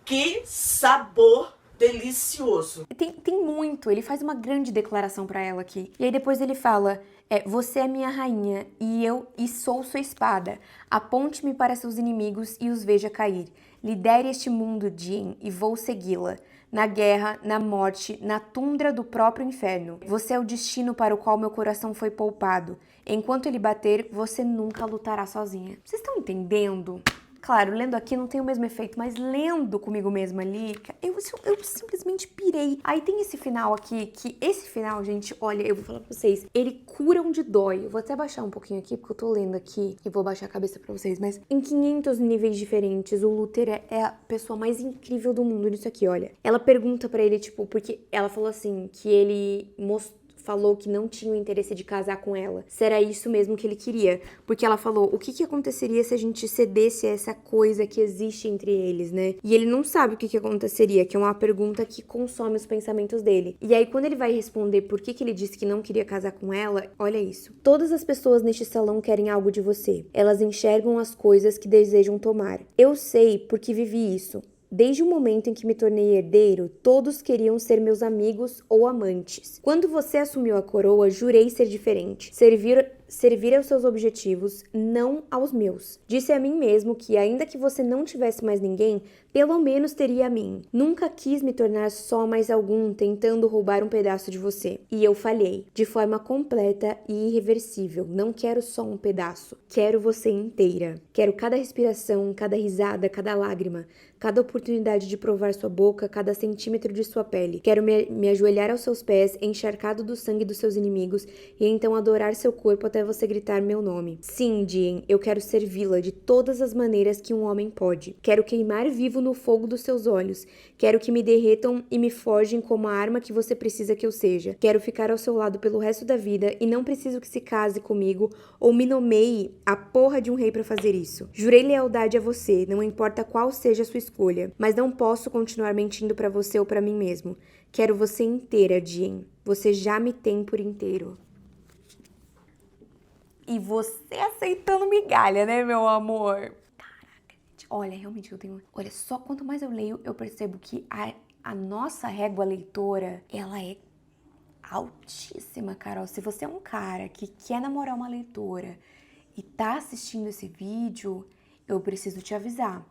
E: Que sabor delicioso.
A: Tem muito. Ele faz uma grande declaração pra ela aqui. E aí depois ele fala, você é minha rainha e sou sua espada. Aponte-me para seus inimigos e os veja cair. Lidere este mundo, Jean, e vou segui-la. Na guerra, na morte, na tundra do próprio inferno. Você é o destino para o qual meu coração foi poupado. Enquanto ele bater, você nunca lutará sozinha. Vocês estão entendendo? Claro, lendo aqui não tem o mesmo efeito, mas lendo comigo mesma ali, eu simplesmente pirei. Aí tem esse final aqui, que esse final, gente, olha, eu vou falar pra vocês, ele cura onde dói. Eu vou até baixar um pouquinho aqui, porque eu tô lendo aqui e vou baixar a cabeça pra vocês, mas em 500 níveis diferentes, o Luther é a pessoa mais incrível do mundo nisso aqui, olha. Ela pergunta pra ele, tipo, porque ela falou assim, que ele falou que não tinha o interesse de casar com ela. Se era isso mesmo que ele queria. Porque ela falou, o que aconteceria se a gente cedesse a essa coisa que existe entre eles, né? E ele não sabe o que aconteceria, que é uma pergunta que consome os pensamentos dele. E aí, quando ele vai responder por que ele disse que não queria casar com ela, olha isso. Todas as pessoas neste salão querem algo de você. Elas enxergam as coisas que desejam tomar. Eu sei porque vivi isso. Desde o momento em que me tornei herdeiro, todos queriam ser meus amigos ou amantes. Quando você assumiu a coroa, jurei ser diferente, servir aos seus objetivos, não aos meus. Disse a mim mesmo que, ainda que você não tivesse mais ninguém, pelo menos teria a mim. Nunca quis me tornar só mais algum tentando roubar um pedaço de você. E eu falhei, de forma completa e irreversível. Não quero só um pedaço, quero você inteira. Quero cada respiração, cada risada, cada lágrima, cada oportunidade de provar sua boca, cada centímetro de sua pele. Quero me ajoelhar aos seus pés, encharcado do sangue dos seus inimigos, e então adorar seu corpo até você gritar meu nome. Sim, Jean, eu quero servi-la de todas as maneiras que um homem pode. Quero queimar vivo no fogo dos seus olhos. Quero que me derretam e me forjem como a arma que você precisa que eu seja. Quero ficar ao seu lado pelo resto da vida e não preciso que se case comigo ou me nomeie a porra de um rei pra fazer isso. Jurei lealdade a você, não importa qual seja a sua escolha, mas não posso continuar mentindo pra você ou pra mim mesmo. Quero você inteira, Jean. Você já me tem por inteiro. E você aceitando migalha, né, meu amor? Caraca, gente. Olha, realmente eu tenho... Olha, só quanto mais eu leio, eu percebo que a nossa régua leitora, ela é altíssima, Carol. Se você é um cara que quer namorar uma leitora e tá assistindo esse vídeo, eu preciso te avisar.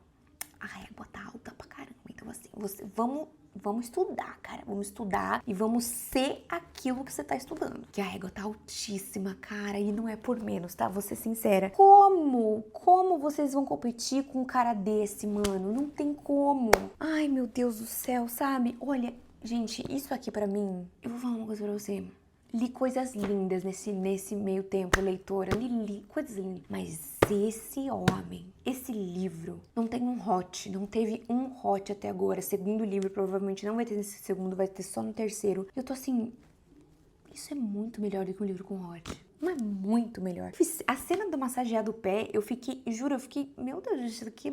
A: A régua tá alta pra caramba. Então, assim, vamos estudar, cara. Vamos estudar e vamos ser aquilo que você tá estudando. Que a régua tá altíssima, cara. E não é por menos, tá? Vou ser sincera. Como vocês vão competir com um cara desse, mano? Não tem como. Ai, meu Deus do céu, sabe? Olha, gente, isso aqui pra mim... Eu vou falar uma coisa pra você. Li coisas lindas nesse meio tempo, leitora. Li coisas lindas. Mas esse homem, esse livro, não tem um hot. Não teve um hot até agora. Segundo livro, provavelmente não vai ter nesse segundo, vai ter só no terceiro. Eu tô assim... Isso é muito melhor do que um livro com hot. Não é muito melhor. A cena do massagear do pé, eu fiquei, juro, meu Deus, isso aqui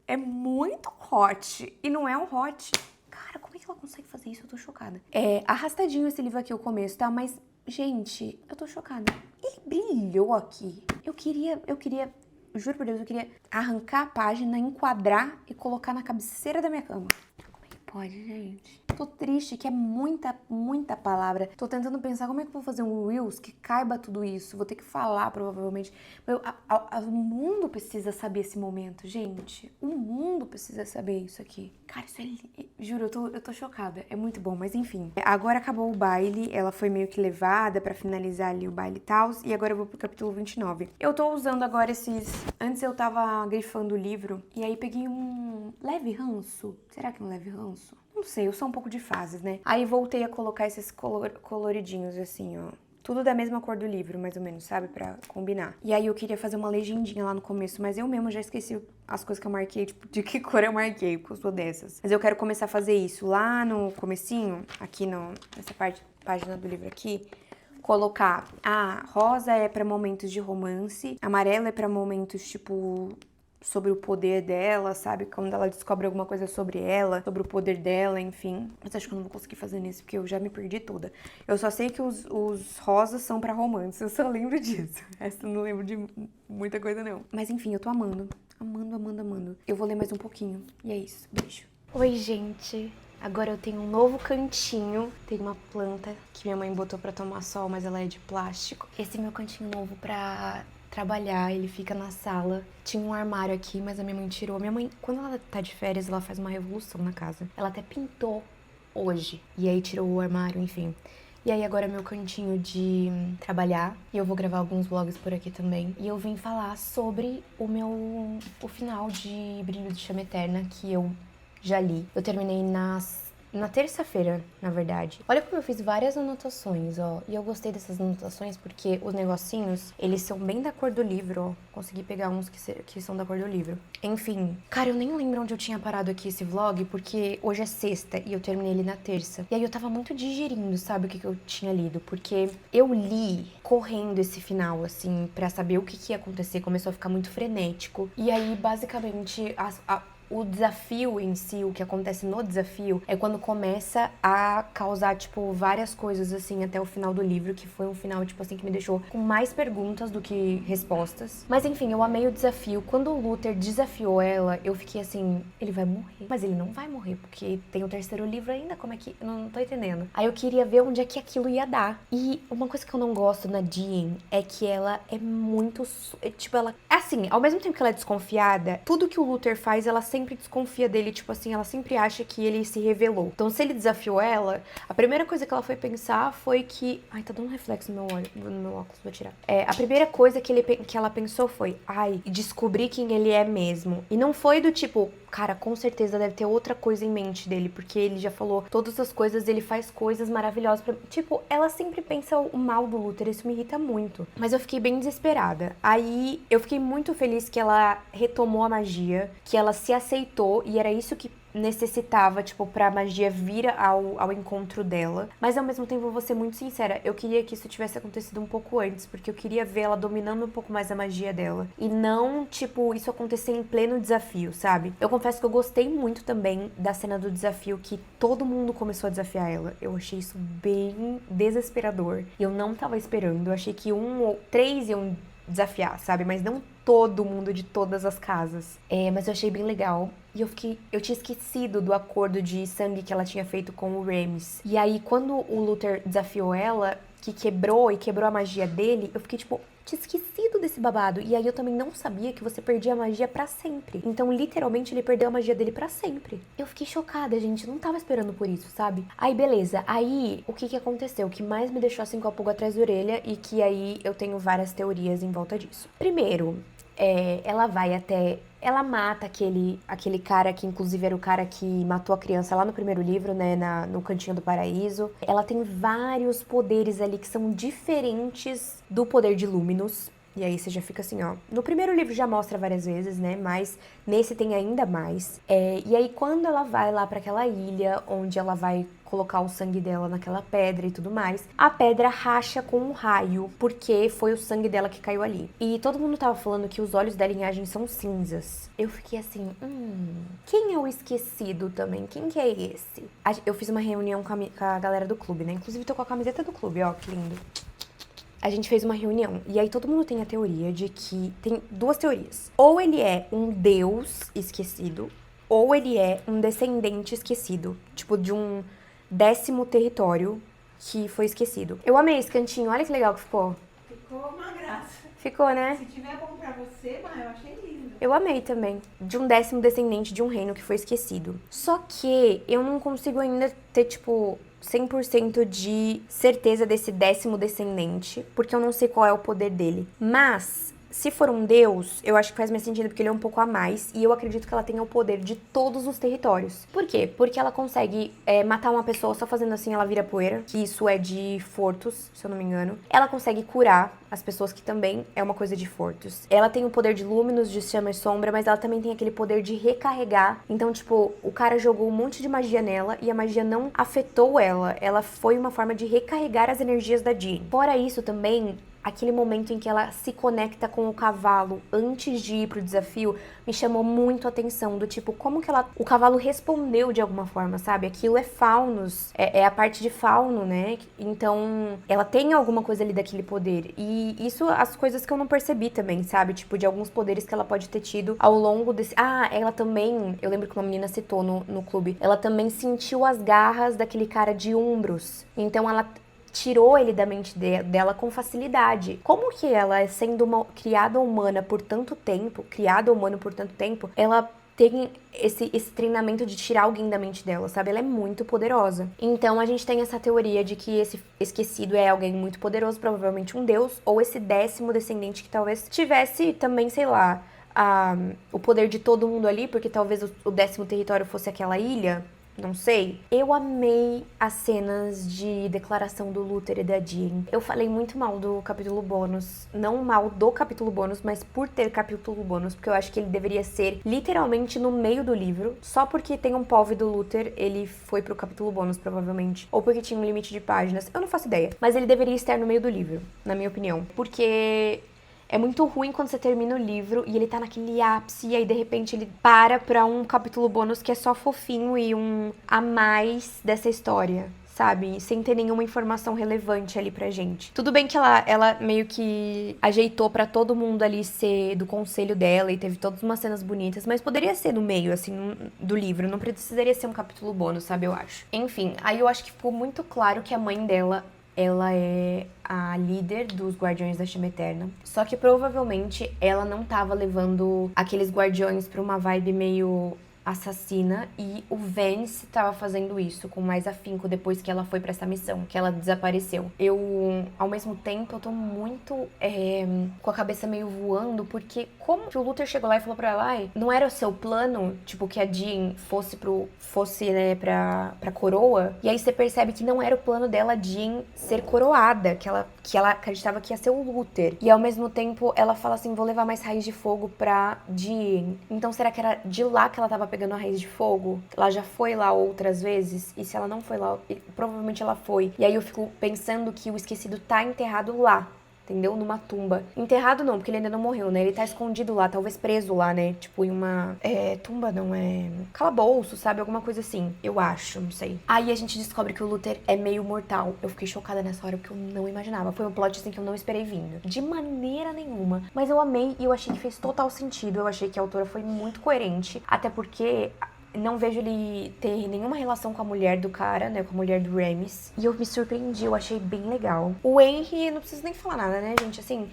A: é muito hot. E não é um hot. Cara, como é que ela consegue fazer isso? Eu tô chocada. É arrastadinho esse livro aqui, o começo, tá? Mas, gente, eu tô chocada. Ele brilhou aqui. Eu queria, juro por Deus, eu queria arrancar a página, enquadrar e colocar na cabeceira da minha cama. Como é que pode, gente? Tô triste, que é muita palavra. Tô tentando pensar como é que eu vou fazer um Reels que caiba tudo isso. Vou ter que falar, provavelmente. O mundo precisa saber esse momento, gente. O mundo precisa saber isso aqui. Cara, isso é... Juro, eu tô chocada. É muito bom, mas enfim. Agora acabou o baile. Ela foi meio que levada pra finalizar ali o baile e tal. E agora eu vou pro capítulo 29. Eu tô usando agora esses... Antes eu tava grifando o livro. E aí peguei um leve ranço. Será que é um leve ranço? Não sei, eu sou um pouco de fases, né? Aí voltei a colocar esses coloridinhos assim, ó. Tudo da mesma cor do livro, mais ou menos, sabe? Pra combinar. E aí eu queria fazer uma legendinha lá no começo, mas eu mesma já esqueci as coisas que eu marquei, tipo, de que cor eu marquei, porque eu sou dessas. Mas eu quero começar a fazer isso lá no comecinho, aqui nessa página do livro aqui. Colocar rosa é pra momentos de romance, amarelo é pra momentos, tipo... sobre o poder dela, sabe? Quando ela descobre alguma coisa sobre ela, sobre o poder dela, enfim. Mas acho que eu não vou conseguir fazer nisso, porque eu já me perdi toda. Eu só sei que os rosas são pra romance, eu só lembro disso. Essa eu não lembro de muita coisa, não. Mas enfim, eu tô amando. Amando. Eu vou ler mais um pouquinho. E é isso. Beijo. Oi, gente. Agora eu tenho um novo cantinho. Tem uma planta que minha mãe botou pra tomar sol, mas ela é de plástico. Esse é meu cantinho novo pra... trabalhar, ele fica na sala. Tinha um armário aqui, mas a minha mãe tirou. Minha mãe, quando ela tá de férias, ela faz uma revolução na casa. Ela até pintou hoje. E aí tirou o armário, enfim. E aí agora é meu cantinho de trabalhar. E eu vou gravar alguns vlogs por aqui também. E eu vim falar sobre o final de Brilho de Chama Eterna, que eu já li. Eu terminei na terça-feira, na verdade. Olha como eu fiz várias anotações, ó. E eu gostei dessas anotações porque os negocinhos, eles são bem da cor do livro, ó. Consegui pegar uns que são da cor do livro. Enfim. Cara, eu nem lembro onde eu tinha parado aqui esse vlog, porque hoje é sexta e eu terminei ele na terça. E aí eu tava muito digerindo, sabe, o que eu tinha lido. Porque eu li correndo esse final, assim, pra saber o que ia acontecer. Começou a ficar muito frenético. E aí, basicamente, o desafio em si, o que acontece no desafio, é quando começa a causar, tipo, várias coisas, assim, até o final do livro, que foi um final, tipo assim, que me deixou com mais perguntas do que respostas. Mas, enfim, eu amei o desafio. Quando o Luther desafiou ela, eu fiquei assim, ele vai morrer. Mas ele não vai morrer, porque tem o terceiro livro ainda, como é que... Eu não tô entendendo. Aí eu queria ver onde é que aquilo ia dar. E uma coisa que eu não gosto na Jean é que ela é muito... Tipo, ela... Assim, ao mesmo tempo que ela é desconfiada, tudo que o Luther faz, ela sempre desconfia dele, tipo assim, ela sempre acha que ele se revelou. Então, se ele desafiou ela, a primeira coisa que ela foi pensar foi que... Ai, tá dando um reflexo no meu óculos, vou tirar. A primeira coisa que ela pensou foi, descobrir quem ele é mesmo. E não foi do tipo, cara, com certeza deve ter outra coisa em mente dele, porque ele já falou todas as coisas, ele faz coisas maravilhosas pra... Tipo, ela sempre pensa o mal do Luther, isso me irrita muito. Mas eu fiquei bem desesperada. Aí, eu fiquei muito feliz que ela retomou a magia, que ela se aceitou, e era isso que necessitava, tipo, pra magia vir ao encontro dela. Mas ao mesmo tempo, eu vou ser muito sincera, eu queria que isso tivesse acontecido um pouco antes, porque eu queria ver ela dominando um pouco mais a magia dela. E não, tipo, isso acontecer em pleno desafio, sabe? Eu confesso que eu gostei muito também da cena do desafio, que todo mundo começou a desafiar ela. Eu achei isso bem desesperador. Eu não tava esperando, eu achei que 1 ou 3 iam desafiar, sabe? Mas não todo mundo de todas as casas. Mas eu achei bem legal. E eu tinha esquecido do acordo de sangue que ela tinha feito com o Remus. E aí, quando o Luther desafiou ela, que quebrou a magia dele, eu fiquei tipo, tinha esquecido desse babado. E aí eu também não sabia que você perdia a magia pra sempre. Então, literalmente, ele perdeu a magia dele pra sempre. Eu fiquei chocada, gente. Eu não tava esperando por isso, sabe? Aí, beleza. Aí, o que aconteceu? O que mais me deixou assim com a pulga atrás da orelha, e que aí eu tenho várias teorias em volta disso. Primeiro, ela vai até... Ela mata aquele cara que, inclusive, era o cara que matou a criança lá no primeiro livro, né, no Cantinho do Paraíso. Ela tem vários poderes ali que são diferentes do poder de Luminous. E aí você já fica assim, ó. No primeiro livro já mostra várias vezes, né, mas nesse tem ainda mais. E aí quando ela vai lá pra aquela ilha, onde ela vai colocar o sangue dela naquela pedra e tudo mais, a pedra racha com um raio, porque foi o sangue dela que caiu ali. E todo mundo tava falando que os olhos da linhagem são cinzas. Eu fiquei assim, quem é o esquecido também? Quem que é esse? Eu fiz uma reunião com a galera do clube, né? Inclusive tô com a camiseta do clube, ó, que lindo. A gente fez uma reunião, e aí todo mundo tem a teoria de que... Tem duas teorias. Ou ele é um deus esquecido, ou ele é um descendente esquecido. Tipo, de um 10º território que foi esquecido. Eu amei esse cantinho, olha que legal que ficou.
F: Ficou uma graça.
A: Ficou, né?
F: Se tiver bom pra você, mas eu achei lindo.
A: Eu amei também. De um 10º descendente de um reino que foi esquecido. Só que eu não consigo ainda ter, tipo... 100% de certeza desse 10º descendente, porque eu não sei qual é o poder dele. Mas, se for um deus, eu acho que faz mais sentido porque ele é um pouco a mais, e eu acredito que ela tenha o poder de todos os territórios. Por quê? Porque ela consegue matar uma pessoa só fazendo assim, ela vira poeira, que isso é de Fortos, se eu não me engano. Ela consegue curar as pessoas, que também é uma coisa de Fortos. Ela tem o poder de Lúminos, de Chama e Sombra, mas ela também tem aquele poder de recarregar. Então, tipo, o cara jogou um monte de magia nela e a magia não afetou ela. Ela foi uma forma de recarregar as energias da Jean. Fora isso também, aquele momento em que ela se conecta com o cavalo antes de ir pro desafio me chamou muito a atenção, do tipo, como que o cavalo respondeu de alguma forma, sabe? Aquilo é Faunos, é a parte de Fauno, né? Então, ela tem alguma coisa ali daquele poder. E isso, as coisas que eu não percebi também, sabe? Tipo, de alguns poderes que ela pode ter tido ao longo desse... ela também, eu lembro que uma menina citou no clube, ela também sentiu as garras daquele cara de Umbros. Então, ela tirou ele da mente dela com facilidade. Como que ela, sendo uma criada humana por tanto tempo, ela tem esse treinamento de tirar alguém da mente dela, sabe? Ela é muito poderosa. Então a gente tem essa teoria de que esse esquecido é alguém muito poderoso, provavelmente um deus, ou esse 10º descendente que talvez tivesse também, sei lá, o poder de todo mundo ali, porque talvez o 10º território fosse aquela ilha. Não sei. Eu amei as cenas de declaração do Luther e da Jean. Eu falei muito mal do capítulo bônus. Não mal do capítulo bônus, mas por ter capítulo bônus. Porque eu acho que ele deveria ser literalmente no meio do livro. Só porque tem um POV do Luther, ele foi pro capítulo bônus, provavelmente. Ou porque tinha um limite de páginas. Eu não faço ideia. Mas ele deveria estar no meio do livro, na minha opinião. Porque... é muito ruim quando você termina o livro e ele tá naquele ápice e aí de repente ele para pra um capítulo bônus que é só fofinho e um a mais dessa história, sabe? Sem ter nenhuma informação relevante ali pra gente. Tudo bem que ela meio que ajeitou pra todo mundo ali ser do conselho dela e teve todas umas cenas bonitas, mas poderia ser no meio, assim, do livro. Não precisaria ser um capítulo bônus, sabe? Eu acho. Enfim, aí eu acho que ficou muito claro que a mãe dela... ela é a líder dos Guardiões da Chama Eterna. Só que provavelmente ela não tava levando aqueles guardiões pra uma vibe meio assassina. E o Vance tava fazendo isso com mais afinco depois que ela foi pra essa missão, que ela desapareceu. Eu, ao mesmo tempo, eu tô muito com a cabeça meio voando, porque como que o Luther chegou lá e falou pra ela, ai, não era o seu plano, tipo, que a Jean fosse, né, pra coroa? E aí você percebe que não era o plano dela, a Jean, ser coroada, que ela acreditava que ia ser o Luther. E ao mesmo tempo, ela fala assim, vou levar mais raiz de fogo pra Jean. Então será que era de lá que ela tava pegando a raiz de fogo? Ela já foi lá outras vezes? E se ela não foi lá, provavelmente ela foi. E aí eu fico pensando que o esquecido tá enterrado lá, entendeu? Numa tumba. Enterrado não, porque ele ainda não morreu, né? Ele tá escondido lá, talvez preso lá, né? Tipo, em uma... tumba não, calabouço, sabe? Alguma coisa assim. Eu acho, não sei. Aí a gente descobre que o Luther é meio mortal. Eu fiquei chocada nessa hora, porque eu não imaginava. Foi um plot, assim, que eu não esperei vindo. De maneira nenhuma. Mas eu amei e eu achei que fez total sentido. Eu achei que a autora foi muito coerente. Até porque... não vejo ele ter nenhuma relação com a mulher do cara, né? Com a mulher do Remis. E eu me surpreendi, eu achei bem legal. O Henry, não preciso nem falar nada, né, gente? Assim,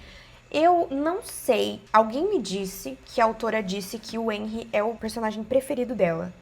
A: eu não sei. Alguém me disse que a autora disse que o Henry é o personagem preferido dela.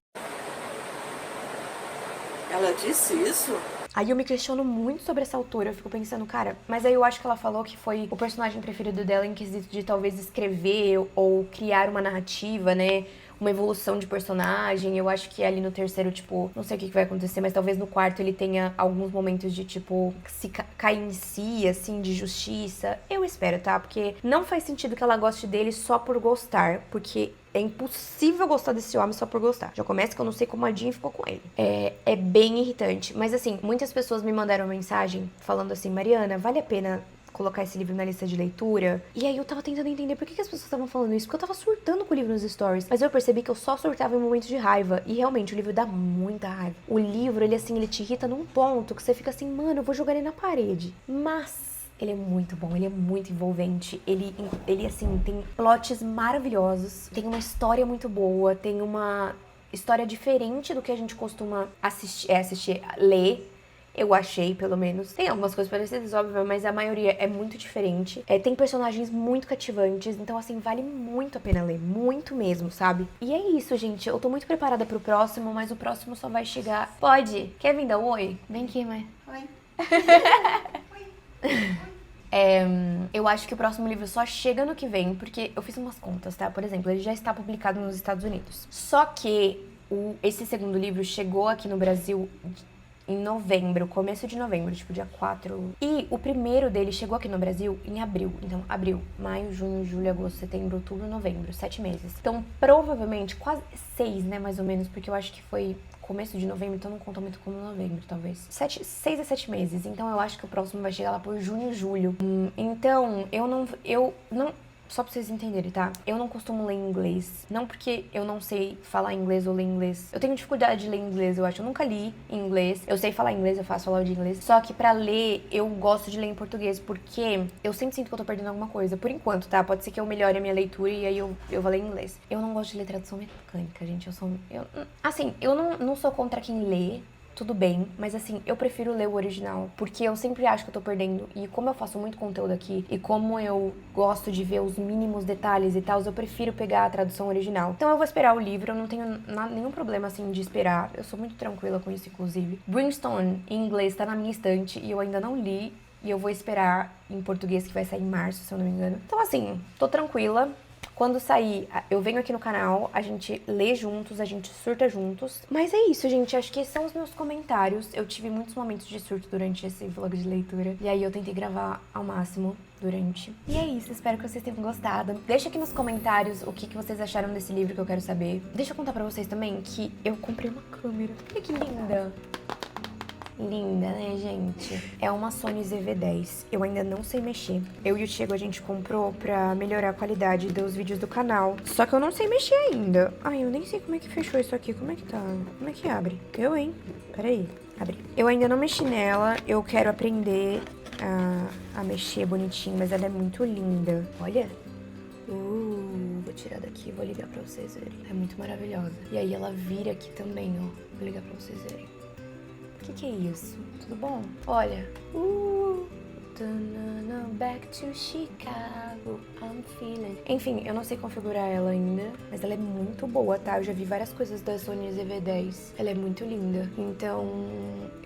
E: Ela disse isso?
A: Aí eu me questiono muito sobre essa autora, eu fico pensando, cara, mas aí eu acho que ela falou que foi o personagem preferido dela em quesito de talvez escrever ou criar uma narrativa, né? Uma evolução de personagem. Eu acho que ali no terceiro, tipo, não sei o que vai acontecer, mas talvez no quarto ele tenha alguns momentos de, tipo, se cair em si, assim, de justiça. Eu espero, tá? Porque não faz sentido que ela goste dele só por gostar, porque É impossível gostar desse homem só por gostar. Já começa que eu não sei como a Jean ficou com ele. É bem irritante. Mas assim, muitas pessoas me mandaram mensagem falando assim, Mariana, vale a pena colocar esse livro na lista de leitura? E aí eu tava tentando entender por que as pessoas estavam falando isso, porque eu tava surtando com o livro nos stories, mas eu percebi que eu só surtava em momentos de raiva, e realmente o livro dá muita raiva. O livro, ele assim, ele te irrita num ponto que você fica assim, mano, eu vou jogar ele na parede. Mas ele é muito bom, ele é muito envolvente, ele assim, tem plots maravilhosos, tem uma história muito boa, tem uma história diferente do que a gente costuma ler. Eu achei, pelo menos. Tem algumas coisas parecidas, óbvio, mas a maioria é muito diferente. Tem personagens muito cativantes, então, assim, vale muito a pena ler. Muito mesmo, sabe? E é isso, gente. Eu tô muito preparada pro próximo, mas o próximo só vai chegar... Pode? Quer vir dar um oi? Vem aqui, mãe.
F: Oi.
A: Eu acho que o próximo livro só chega no que vem, porque eu fiz umas contas, tá? Por exemplo, ele já está publicado nos Estados Unidos. Só que esse segundo livro chegou aqui no Brasil em novembro, começo de novembro, tipo dia 4. E o primeiro dele chegou aqui no Brasil em abril. Então, abril, maio, junho, julho, agosto, setembro, outubro, novembro, 7 meses. Então, provavelmente, quase 6, né, mais ou menos, porque eu acho que foi começo de novembro, então não conta muito como novembro, talvez. 6 a 7 meses. Então, eu acho que o próximo vai chegar lá por junho, julho. Então, eu não... Só pra vocês entenderem, tá? Eu não costumo ler em inglês. Não porque eu não sei falar inglês ou ler inglês. Eu tenho dificuldade de ler inglês, eu acho. Eu nunca li em inglês. Eu sei falar inglês, eu faço aula de inglês. Só que pra ler, eu gosto de ler em português, porque eu sempre sinto que eu tô perdendo alguma coisa. Por enquanto, tá? Pode ser que eu melhore a minha leitura e aí eu vou ler em inglês. Eu não gosto de ler tradução mecânica, gente. Eu não sou contra quem lê. Tudo bem, mas assim, eu prefiro ler o original, porque eu sempre acho que eu tô perdendo, e como eu faço muito conteúdo aqui, e como eu gosto de ver os mínimos detalhes e tal, eu prefiro pegar a tradução original. Então eu vou esperar o livro, eu não tenho nenhum problema assim de esperar, eu sou muito tranquila com isso, inclusive. Brimstone, em inglês, tá na minha estante, e eu ainda não li, e eu vou esperar em português, que vai sair em março, se eu não me engano. Então assim, tô tranquila. Quando sair, eu venho aqui no canal, a gente lê juntos, a gente surta juntos. Mas é isso, gente. Acho que esses são os meus comentários. Eu tive muitos momentos de surto durante esse vlog de leitura. E aí eu tentei gravar ao máximo durante. E é isso, espero que vocês tenham gostado. Deixa aqui nos comentários o que vocês acharam desse livro, que eu quero saber. Deixa eu contar pra vocês também que eu comprei uma câmera. Olha que linda! Linda, né, gente? É uma Sony ZV-10. Eu ainda não sei mexer. Eu e o Diego, a gente comprou pra melhorar a qualidade dos vídeos do canal. Só que eu não sei mexer ainda. Ai, eu nem sei como é que fechou isso aqui. Como é que tá? Como é que abre? Hein? Peraí. Abri. Eu ainda não mexi nela. Eu quero aprender a mexer bonitinho, mas ela é muito linda. Olha. Vou tirar daqui e vou ligar pra vocês verem. É muito maravilhosa. E aí ela vira aqui também, ó. Vou ligar pra vocês verem. O que é isso? Tudo bom? Olha. Back to Chicago, I'm feeling. Enfim, eu não sei configurar ela ainda, mas ela é muito boa, tá? Eu já vi várias coisas da Sony ZV-10. Ela é muito linda. Então,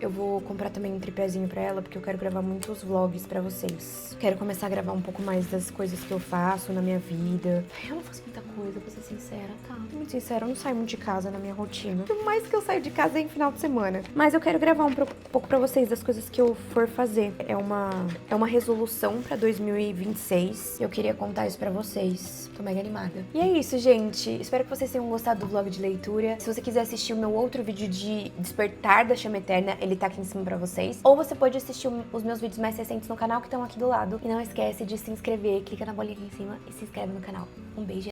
A: eu vou comprar também um tripézinho pra ela, porque eu quero gravar muitos vlogs pra vocês. Quero começar a gravar um pouco mais das coisas que eu faço na minha vida. Eu não faço muita coisa, vou ser sincera, tá? Muito sincera, eu não saio muito de casa na minha rotina. O mais que eu saio de casa é em final de semana. Mas eu quero gravar um pouco pra vocês das coisas que eu for fazer. É uma resolução pra 2026. Eu queria contar isso pra vocês. Tô mega animada. E é isso, gente. Espero que vocês tenham gostado do vlog de leitura. Se você quiser assistir o meu outro vídeo de Despertar da Chama Eterna, ele tá aqui em cima pra vocês. Ou você pode assistir os meus vídeos mais recentes no canal, que estão aqui do lado. E não esquece de se inscrever. Clica na bolinha aqui em cima e se inscreve no canal. Um beijo.